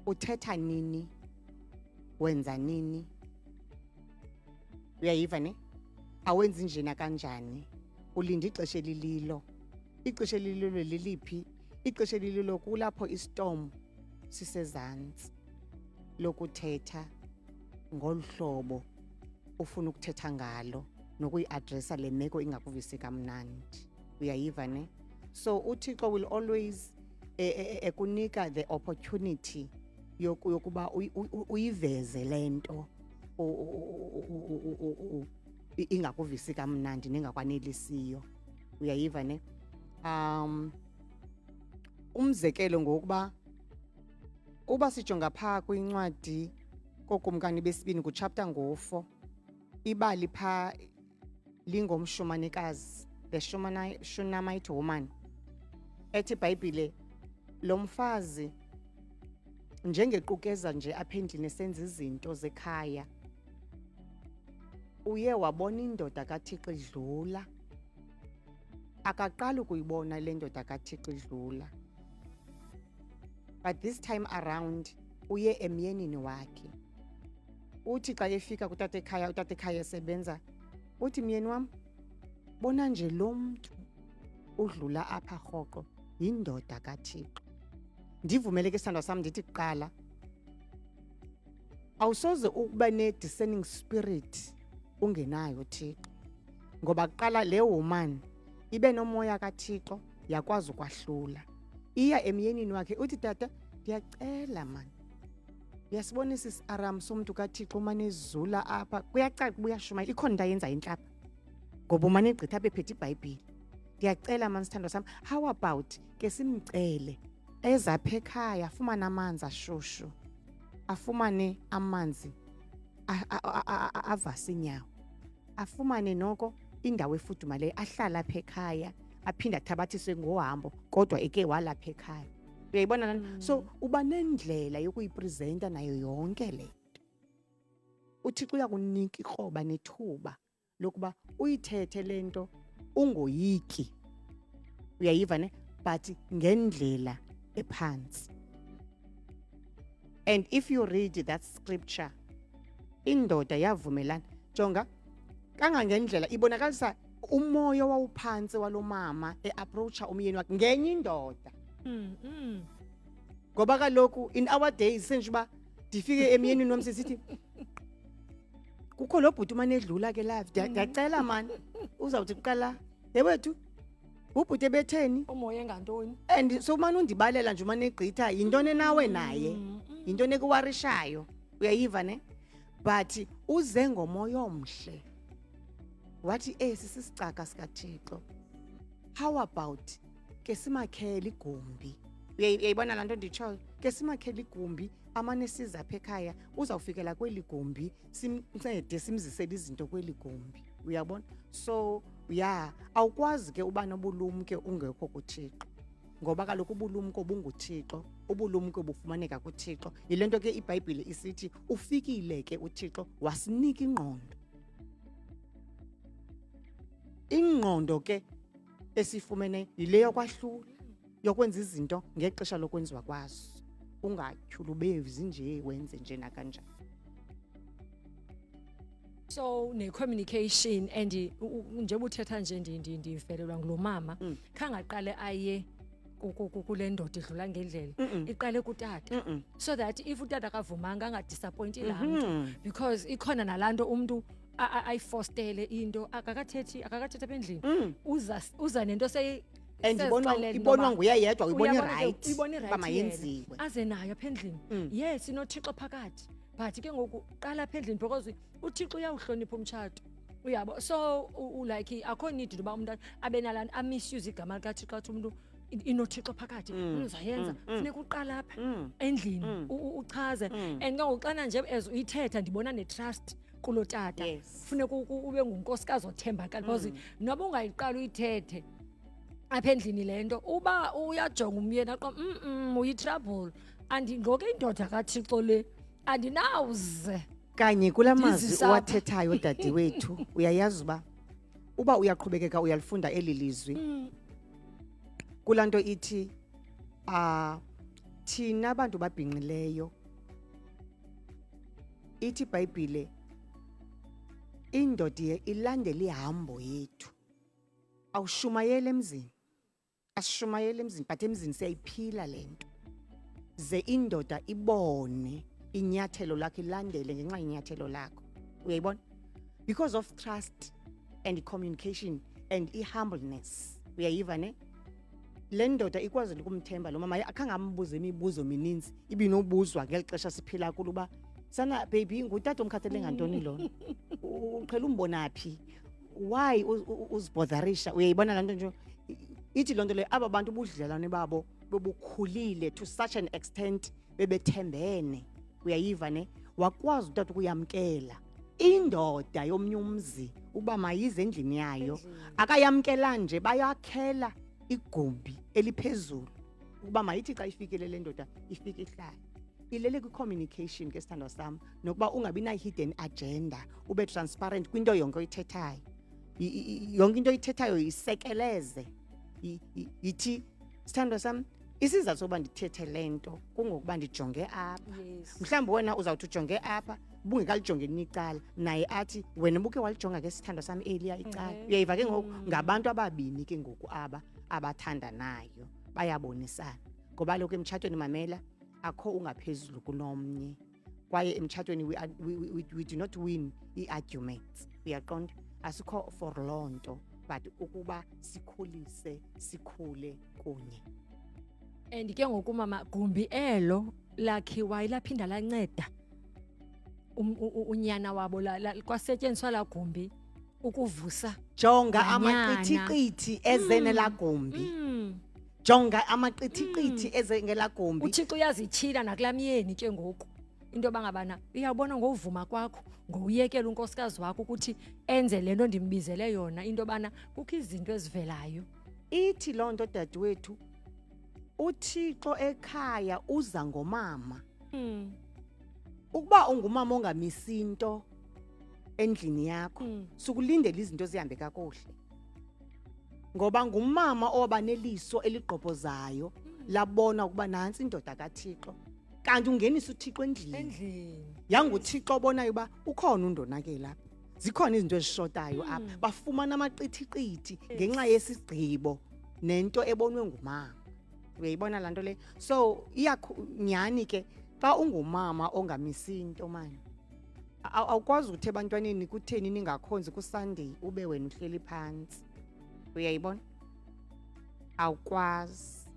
uthetha nini, wenza nini, uyayiva ne, awenzi njena kanjani, ulinda ixesha elililo. Ixesha elililo liliphi? Ixesha elililo kulapho istorm sisezantsi lokuthetha ngolu hlobo ufuna ukuthetha ngalo nokuyi-addressa le meko ingakuvisi kamnandi, uyayiva ne. So uThixo will always ekunika the opportunity yokuba uyiveze lento ingakuvisi kamnandi nengakwanelisiyo, uyayiva ne. Umzekelo ngokuba uba sijonga phaa kwincwadi kokumkani besibini kuchapter ngo-4, ibali phaa lingomshumanikazi, the Shunammite woman, ethi iBhayibhile lo mfazi njengequkeza nje apha endlini esenza izinto zekhaya uye wabona indoda kaThixo idlula. Akaqala ukuyibona le ndoda kaThixo idlula, but this time around uye emyenini wakhe. Uthi xa efika kutata ekhaya esebenza, uthi myeni wam, bona nje lo mntu udlula apha rhoqo yindoda kaThixo. Ndivumele ke sithandwa sam ndithi kuqala, awusoze ukuba ne-discerning spirit ungenayo Thixo, ngoba kuqala le woman ibe nomoya kaThixo yakwazi ukwahlula. Iya emyenini wakhe uthi, tata ndiyacela mani, uyasibonisa isi-aram somntu kaThixo umane ezula apha, kuyacaca buyashumayela, ikhona into ayenza intlapha ngoba umane egqitha apha ephethe iBhayibhile. Ndiyacela mani sithandwa sam, how about ke simcele eza apha ekhaya afumane amanzi ashushu, afumane amanzi avasa inyawo, afumane noko indawo efudumaleyo, ahlala apha ekhaya, aphinde athabathiswe ngohambo kodwa eke walapha ekhaya. Uyayibona lana? So uba nendlela yokuyipresenta nayo yonke le nto. uThixo uyakunika ikroba nethuba lokuba uyithethe le nto ungoyiki, uyayiva ne, but ngendlela ephansi. And if you read that scripture, indoda yavumelana, jonga kangangendlela ibonakalisa umoya wawuphansi walomama approacha umyeni wakhe ngenye indoda. Ngoba kaloku in our days senje uba ndifike emyenini wam sisithi kukho lo bhuti umane edlula ke live, ndiyacela mani uzawuthi kuqala yewethu ubhuti ebetheni umoya engantoni, and so umane undibalela nje umane egqitha yintoni nawe naye, yintoni ekuwarishayo, uyayiva ne. But uze ngomoya omhle wathi sisicaka sikaThixo, how about ke simakhele igumbi. Uyayibona laa nto nditshoyo, ke simakhele igumbi, amane siza apha ekhaya, uzawufikela kweli gumbi simncede simzisele izinto kweli gumbi, uyabona. So ya awukwazi ke uba nobulumke ungekho kuThixo, ngoba kaloku ubulumko bunguThixo, ubulumko bufumaneka kuThixo. Yile nto ke iBhayibhile isithi ufikile ke uThixo wasinika ingqondo. Ingqondo ke esifumene yile yokwahlula, yokwenza izinto ngexesha lokwenziwa kwazo, ungatyhulubezi nje wenze nje nakanjani. So ne-communication and njengoba uthetha nje ndivelelwa ngulo mama, khangaqale aye kule ndoda idlula ngendlela, iqale kutata, so that if utata akavumanga angadisappointi laa mntu, because ikhona nalaa nto umntu ayifostele into akakathethi apha endlini, uza nento and ibonwa nguye yedwa, uyibona right uba mayenziwe, aze nayo apha endlini. Yes, inoThixo phakathi, but ke ngoku qala apha endlini because uThixo uyawuhlonipha umtshato, uyabo. So like akho need uba umntu abe nalaa nto amisuse igama likaThixo athi umntu inoThixo phakathi, uzayenza. Funeka uqala apha endlini uchaze, and ke ngoku xana nje as uyithetha ndibona netrust kulo tata. Funeka ube ngunkosikazi othembakala, because noba ungayiqala uyithethe apha endlini le nto, uba uyajonga umyeni aqa uyitrouble, ngoku indoda kaThixo le andinawuze kanye kulamazwi Ndizisapha. owathethayo dadi wethu uyayazi uba uyaqhubekeka uyalifunda elilizwi kulanto ithi thina abantu babhinqileyo ithi iBhayibhile indoda ilandela ihambo yethu awushumayele emzini asishumayele emzini but emzini siyayiphila lento ze indoda ibone inyathelo lakhe ilandele ngenxa inyathelo lakho uyayibona because of trust and communication and humbleness uyayiva ne le ndoda ikwazi ukumthemba lo mama akhange ambuze imibuzo mininzi ibinobuzwa ngelixesha siphila kulo ba sana baby ngutata omkhathele ngantoni lo uqhela umbona phi why uzibotharisha uyayibona lanto nje ithi lonto le aba bantu ubudlelwane babo bobukhulile to such an extent bebethembene uyayiva ne wakwazi utata ukuyamkela indoda yomnye umzi uba mayize endlini yayo akayamkela nje bayakhela igumbi eliphezulu ukuba mayithi xa ifikele le ndoda ifike ihlala ilele kwi-communication ke sithandwa sam nokuba ungabi na-hidden agenda ube transparent kwinto yonke oyithethayo yonke into oyithethayo yisekeleze yithi sithandwa sam isizathu sokuba ndithethe le nto kungokuba ndijonge apha mhlawumbi wena uzawuthi ujonge apha bungekalijonge icala naye athi wena buke walijonga ke sithandwa sam eliya icala uyayiva ke ngoku ngabantu ababini ke ngoku abathandanayo bayabonisana ngoba lokho emtshatweni mamela akho ungaphezulu kunomnye kwaye emtshatweni we do not win i-arguments uyaqonda asikho for lonto but ukuba sikhulise sikhule kunye and ke ngoku mama gumbi elo lakhiwa ilaphinda lanceda unyana wabo kwasetyenziswa la gumbi ukuvusa jonga amaqithiqithi ezene la gumbi jonga amaqithiqithi ezene la gumbi uThixo uyazithila nakulamyeni ke ngoku into bangabana uyabona ngovuma kwakho ngowuyekela unkosikazi wakho ukuthi enze lento ndimbizele yona into bana kukho izinto ezivelayo ithi lonto dadewethu uThixo ekhaya uza ngomama ukuba ungumama ongamisi into endlini yakho sukulindela izinto zihambe kakuhle ngoba ngumama obaneliso eligqobhozayo labona ukuba nansi indoda kaThixo kanti ungenisa uThixo endlini yanguThixo obonayo uba ukhona undonakela lapha zikhona izinto ezishotayo apha bafumana amaqithiqithi ngenxa yesigqibo nento ebonwe ngumama uyayibona lanto le so nyani ke xa ungumama ongamisi into manje awukwazi ukuthi ebantwaneni kutheni ningakhonzi kuSunday ube wena uhleli phansi uyayibona awukwazi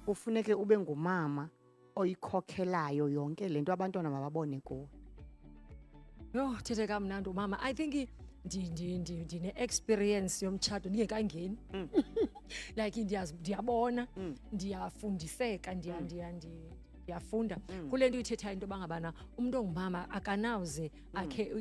kufuneke ube ngumama oyikhokhelayo yonke lento abantwana mababone kuwe yo thethe kamnandi mama I think ndine experience yomtshato ndingekangeni like ndiyabona ndiyafundiseka ndiyafunda kule nto uyithethayo into bangabana umuntu ongumama akanawuze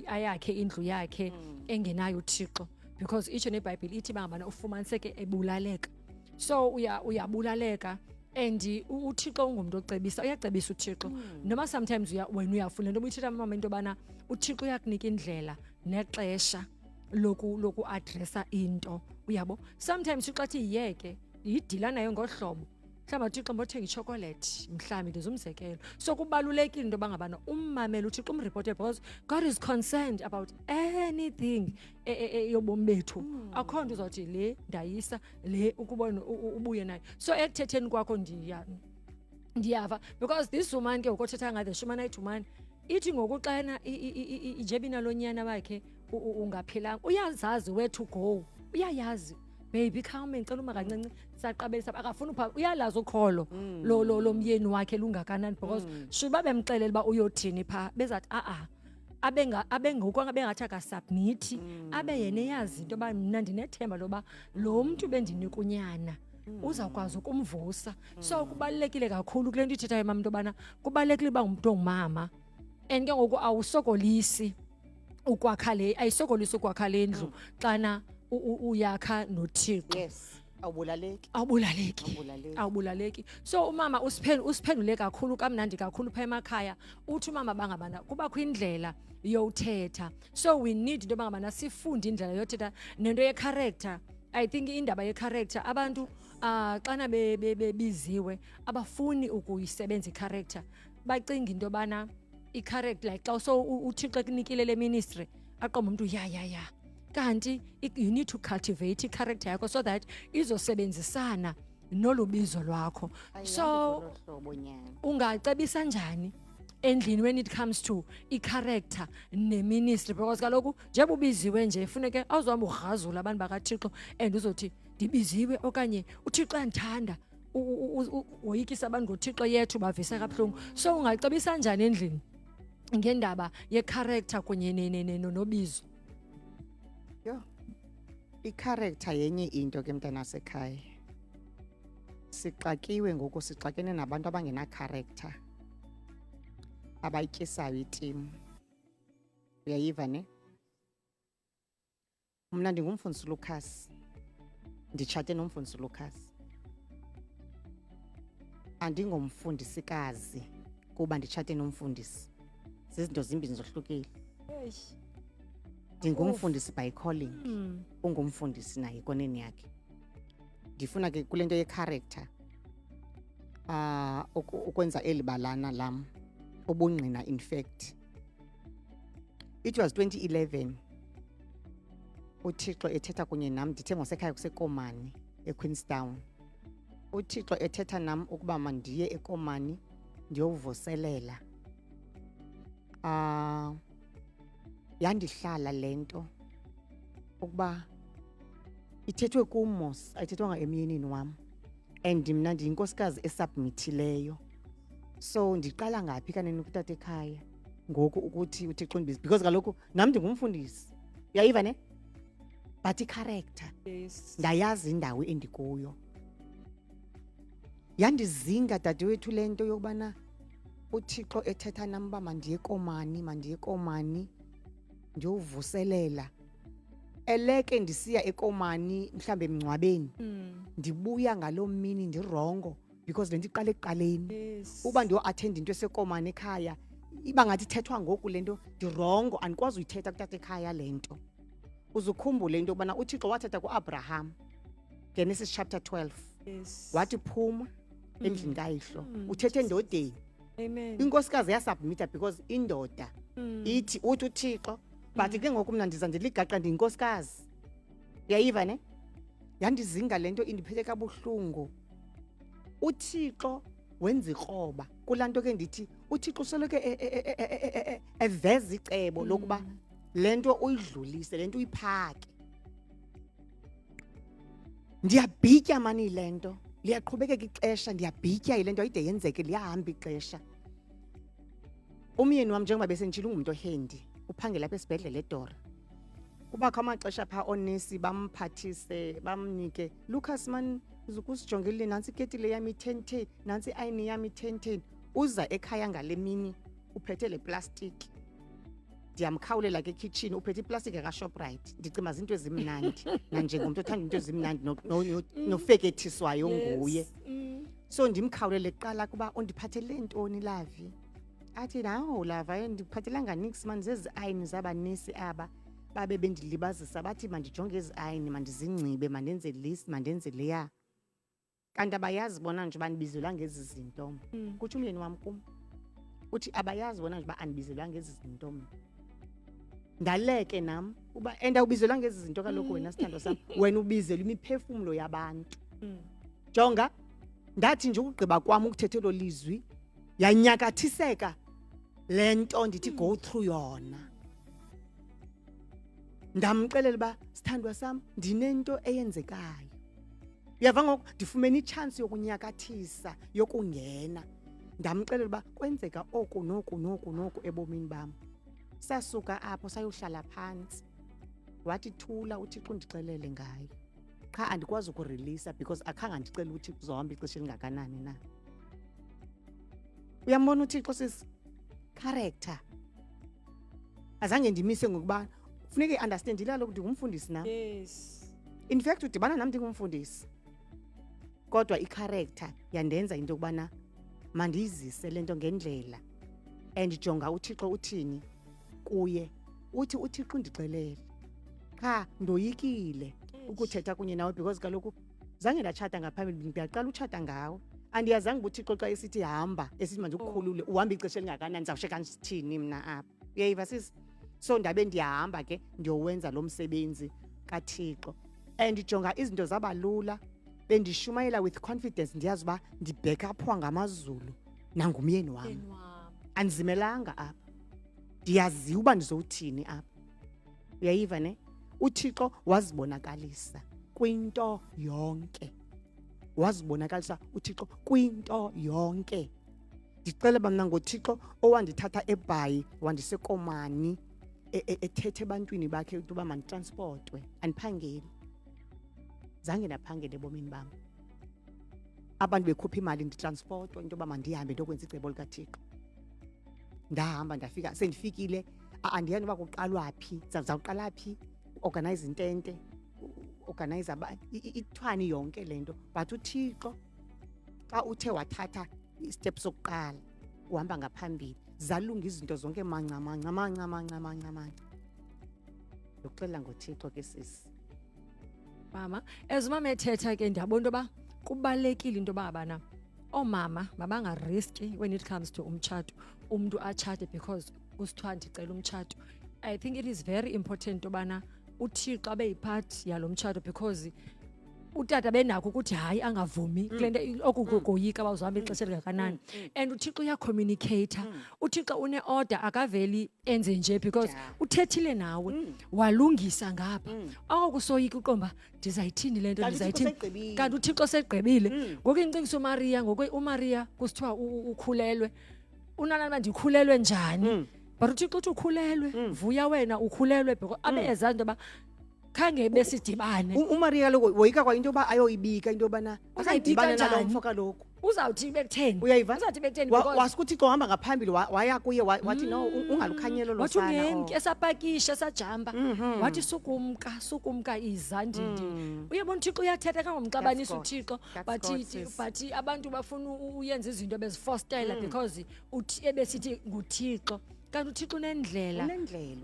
ayakhe indlu yakhe engenayo uThixo because itsho neBhayibhile ithi bangabana ufumaniseke ebulaleka so uyabulaleka and uThixo ungumntu ocebisa uyacebisa uThixo noma sometimes wena uyafuna into uyithetha mama into bana uThixo uyakunika indlela nexesha loku addressa into uyabo sometimes uxathi yiyeke yidila nayo ngohlobo mhlawumbe uThixo mbothenga ichocolate mhlawumbe ndizumzekelo so kubalulekile into bangabana ummamela uThixo umreporte because God is concerned about anything yobomi bethu akho nto uzothi le ndayisa le ukubona ubuye nayo so ekuthetheni kwakho ndiyava because this woman ke ukothetha ngayo the Shumanite woman ithi ngokuxana ijebina lonyana wakhe ungaphilanga uyazazi where to go uyayazi baby khawume ngicela uma kancinci saqabelisa akafuna upha uyalazi ukholo lo myeni wakhe lungakanani because shuba bemxelela ba uyothini pha bezathi abengathi akasubmit abe yena eyazi into ba mina ndinethemba loba lo muntu bendinika unyana uzakwazi ukumvusa so kubalekile kakhulu kule nto ithethayo mama into bana kubalekile ba umuntu ongumama and ke ngoku awusokolisi ukwakha le ayisokolisi ukwakha le ndlu xana uyakha noThixo awubulaleki awubulaleki awubulaleki. So umama usiphendule kakhulu kamnandi kakhulu pha emakhaya. Uthi umama bangabana kubakho indlela yothetha. So we need into bangabana sifunde indlela yothetha nento ye character. I think indaba ye character abantu xana bebiziwe abafuni ukuyisebenza I character. Bacinga into bana I character like xa so uThixo ekunikile le ministry aqomba umuntu ya kanti you need to cultivate I character yakho so that izosebenzisana nolubizo lwakho. So ungacebisa njani endlini when it comes to I character ne ministry, because kaloku njengoba ubiziwe nje funeke awuzohamba ugrazula abantu bakaThixo and uzothi ndibiziwe okanye uThixo andithanda woyikisa abantu ngoThixo yethu bavisa kabuhlungu. So ungacebisa njani endlini ngendaba ye character kunye nobizo? Yo, I-character yenye into ke mntana sekhaya. Sixakiwe ngoku sixakene nabantu abangena character. Abayityisayo iteam. Uyayiva ne? Mna ndingumfundisi Lucas. Nditshate nomfundisi Lucas. Andingomfundisikazi kuba nditshate nomfundisi. Zizinto zimbini zohlukile. Ndingumfundisi by calling. Ungumfundisi naye koneni yakhe. Ndifuna ke kule nto ye character ukwenza elibalana lam ubungqina. In fact it was 2011 uThixo ethetha kunye nam ndithe ngosekhaya kuseKomani eQueenstown. uThixo ethetha nam ukuba mandiye eKomani ndiyovuselela. Yandihlala lento ukuba ithethwe kumos ayithethwanga emyenini wam and mna ndiyinkosikazi esubmithileyo. So ndiqala ngaphi kanene ukutata ekhaya ngoku ukuthi uThixo undibizi because kaloku nam ndingumfundisi. Uyayiva ne? But I-character ndayazi indawo endikuyo. Yandizinga dadewethu lento yokubana uThixo ethetha nam uba mandiye eKomani ndiyovuselela. Eleke ndisiya eKomani mhlambe emngcwabeni ndibuya ngaloo mini ndirongo because lento iqala ekuqaleni. Uba ndiyo-attend into eseKomani ekhaya iba ngathi ithethwa ngoku lento ndirongo andikwazi uyithetha kutata ekhaya lento. Uzukhumbule into yokubana uThixo wathetha kuAbraham Genesis chapter 12 wathi phuma endlini kayihlo uthethe endodeni. Amen. Inkosikazi yasubmita because indoda ithi uthi uThixo but ke ngoku mna ndiza ndiligaqa ndiyinkosikazi. Uyayiva ne? Yandizinga lento indiphethe kabuhlungu. uThixo wenza ikroba kulanto ke ndithi uThixo soloko eveza icebo lokuba lento uyidlulise lento uyiphake. Ndiyabhitya mani lento liyaqhubekeka ixesha ndiyabhitya ilento ayide yenzeke liyahamba ixesha. Umyeni wam njengoba besenditshila ungumuntu ohendi uphangela apha esibhedlele eDora. Kubakho amaxesha pha onesi bamphathise bamnike Lucas man uzukusijongele nansi iketile yami 1010 nansi ayini yami 1010. Uza ekhaya ngale mini uphethe le plastic. Ndiyamkhawulela ke kitchen uphethe iplastic kaShoprite. Ndicima izinto ezimnandi nanjengomuntu othanda into ezimnandi nofekethiswayo nguye. So ndimkhawulele kuqala kuba undiphathele ntoni lavi. Athi nawo lava ndiphathelanga nix man zezi ayini zabanesi aba babe bendilibazisa bathi mandijonge ezi ayini mandizingcibe mandenze list mandenze leya. Kanti abayazi bona nje bandibizelwa ngezi zinto. Kuthi umyeni wam kum uthi abayazi bona nje ba andibizelwa ngezi zinto. Ndaleke nam uba enda ubizelwa ngezi zinto kaloku wena sithando sami wena ubizela imiphefumulo yabantu. Jonga ndathi nje ukugqiba kwami ukuthethelo lizwi yanyakathiseka lento ndithi go through yona. Ndamxelela ba sithandwa sami ndinento eyenzekayo. Uyava ngoku ndifumene ichance yokunyakathisa yokungena. Ndamxelela ba kwenzeka oku noku ebomini bami. Sasuka apho sayohlala phansi. Wathi thula uThixo undixelele ngayo. Cha andikwazi ukurelease because akhanga ndicela ukuthi kuzohamba ixesha elingakanani na. Uyambona uThixo sis character. Azange ndimise ngokuba funeke understand ilalo ukuthi ngumfundisi na. Yes. In fact udibana nami ndingumfundisi. kodwa i-character yandenza into yokubana mandiyizise lento ngendlela and jonga uThixo uthini kuye. Uthi uThixo undixelele cha ndoyikile ukuthetha kunye nawe because kaloku zange ndachata ngaphambili, ngiyaqala utshata ngawe. Andiyazange uThixo xa esithi hamba esithi manje ukukhulule uhamba ixesha elingakanani ndizawusheka sithini mna apha. Uyayiva sisi? So ndabe ndiyahamba ke ndiyowenza lo msebenzi kaThixo and jonga izinto zabalula. Bendishumayela with confidence ndiyazi uba ndibhekaphwa ngamazulu nangumyeni wami. Andizimelanga apha, ndiyaziwa uba ndizowuthini apha. Uyayiva ne? uThixo wazibonakalisa kwinto yonke. Wazibonakalisa uThixo kwinto yonke. Ndicela bamna ngoThixo owandithatha eBhayi wandiseKomani ethethe ebantwini bakhe ukuba manditransportwe. Andiphangeli, zange ndaphangela ebomini bam. Abantu bekhupha imali nditransportwa into yoba mandihambe ndokwenza icebo likaThixo. Ndahamba ndafika, sendifikile andiyazi uba kuqalwa phi, zawuqala phi, organize intente, organize ithwani yonke lento. But uThixo xa uthe wathatha istep sokuqala uhamba ngaphambili, zalunga izinto zonke manca. Ndokuxelela ngoThixo ke sisi. Mama, as mama ethetha ke ndiyabona into yoba kubalulekile into yoba abana oomama mabangariski when it comes to umtshato, umntu atshate because kusithiwa ndicela umtshato. I think it is very important yobana uThixo abe yipart yalo mtshato because utata benakho ukuthi hayi angavumi kule nto okugoyika bawuzohamba ixesha elingakanani. And uThixo uyacommunicate. uThixo une-order akaveli enze nje because uthethile nawe walungisa ngapha. Akusoyika uqomba ndizayithini le nto ndizayithini, kanti uThixo segqibile. Ngoku incingisa uMaria, ngoku uMaria kusithiwa ukhulelwe, unalana ndikhulelwe njani. But uThixo uthi ukhulelwe, vuya wena ukhulelwe because abe ezazi into yoba khange besidibane. uMaria kaloku woyika kwa into yoba ayoyibika into yobana uzayibika nalo mfo kaloku. Uzawuthi bekutheni? Uyayiva? Uzawuthi bekutheni? Wasikuthi uThixo hamba ngaphambili waya kuye wathi no ungalukhanyelo lo wathi sana. ungemki esapakisha sajamba wathi sukumka izandindi. Uyabona uThixo uyathetha kangomxabanisa uThixo, but abantu bafuna uyenza izinto bezifostela because uthi ebesithi nguThixo. Kanti uThixo unendlela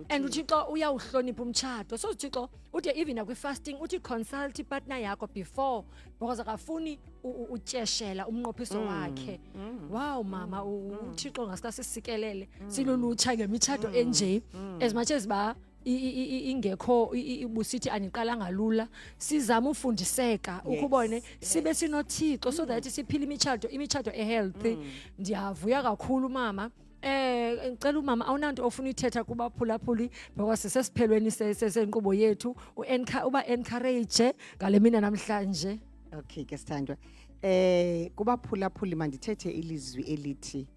and uThixo uyawuhlonipha umtshato. So uThixo uthi even nakwi-fasting uthi consult ipartner yakho before because akafuni utyeshela umnqophiso wakhe. Wow mama, uThixo ngasika sisikelele silulutsha ngemitshato enje as much as ba ingekho ubusithi aniqalanga lula, sizama ufundiseka ukubone sibe sinoThixo so that siphile imitshato ehealthy. Ndiyavuya kakhulu mama. Ngicela umama awunanto ofuna ithetha kubaphulaphuli because sesiphelweni senkqubo yethu uba encourage ngale mina namhlanje. Okay ke sithandwa, kubaphulaphuli mandithethe ilizwi elithi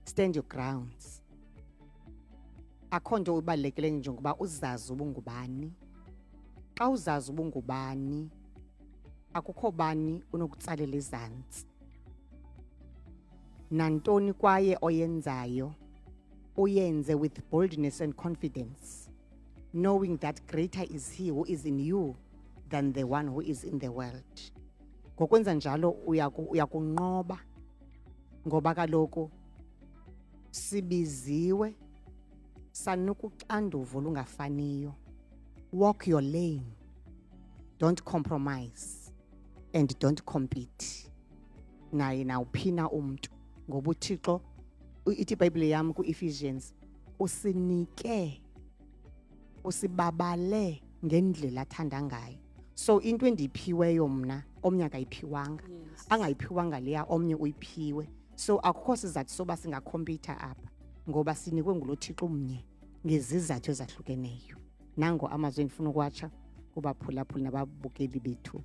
stand your grounds. Akho nto ubalekele njengoba uzazi ubungubani. Xa uzazi ubungubani akukho bani unokutsalela izantsi. Nantoni kwaye oyenzayo uyenze with boldness and confidence, knowing that greater is he who is in you than the one who is in the world. Ngokwenza njalo uyakunqoba ngoba kaloku sibiziwe sanukuxanduva lungafaniyo. Walk your lane, don't compromise and don't compete naye nawuphina umntu. Ngoba uThixo ithi iBhayibhile yami ku-Ephesians usinike usibabale ngendlela athanda ngayo. So into endiphiweyo mna omnye akayiphiwanga, angayiphiwanga leya omnye uyiphiwe. So akukho sizathu soba singakhompyutha apha ngoba sinikwe nguloThixo umnye ngezizathu ezahlukeneyo. Nango amazwi endifuna ukwatsha kubaphulaphuli nababukeli bethu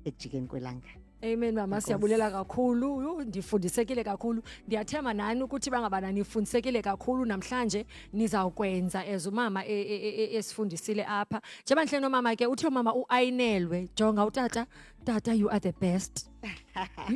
ekujikeni kwelanga. Amen mama, siyabulela kakhulu. Ndifundisekile kakhulu. Ndiyathemba nani ukuthi bangabana nifundisekile kakhulu namhlanje nizawukwenza ezumama esifundisile apha. Njengoba nhle nomama ke uthi mama uayinelwe, jonga utata tata you are the best.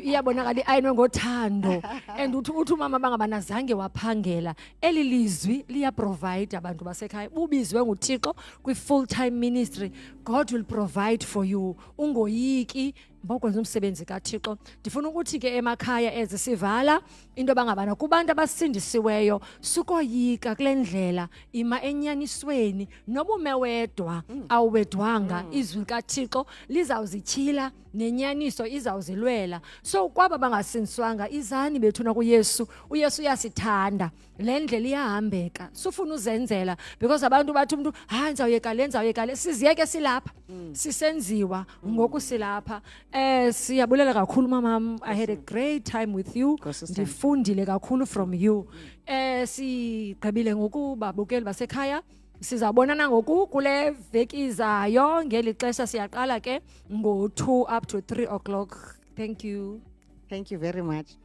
Iyabonakala iayinwe ngothando and uthi umama bangabana zange waphangela. Eli lizwi liya provide abantu basekhaya. Ubizwe nguThixo kwi full time ministry. God will provide for you. Ungoyiki bokwenza umsebenzi kaThixo. Ndifuna ukuthi ke emakhaya ezisivala into bangabana kubantu abasindisiweyo sukoyika kule ndlela ima enyanisweni nobume wedwa awedwanga izwi kaThixo lizawuzityhila nenyaniso izawuzilwela. So kwaba bangasindiswanga izani bethuna kuYesu. uYesu uyasithanda. Le ndlela iyahambeka. Sufuna uzenzela because abantu bathi umuntu hayi nzawuyeka le siziyeke silapha. Sisenziwa ngoku silapha. Siyabulela kakhulu mama. I had a great time with you. Ndifundile kakhulu from you. Sigqibile ngokubabukeli basekhaya. Sizabonana ngoku kule veki izayo ngeli xesha siyaqala ke ngo 2 up to 3 o'clock. Thank you. Thank you very much.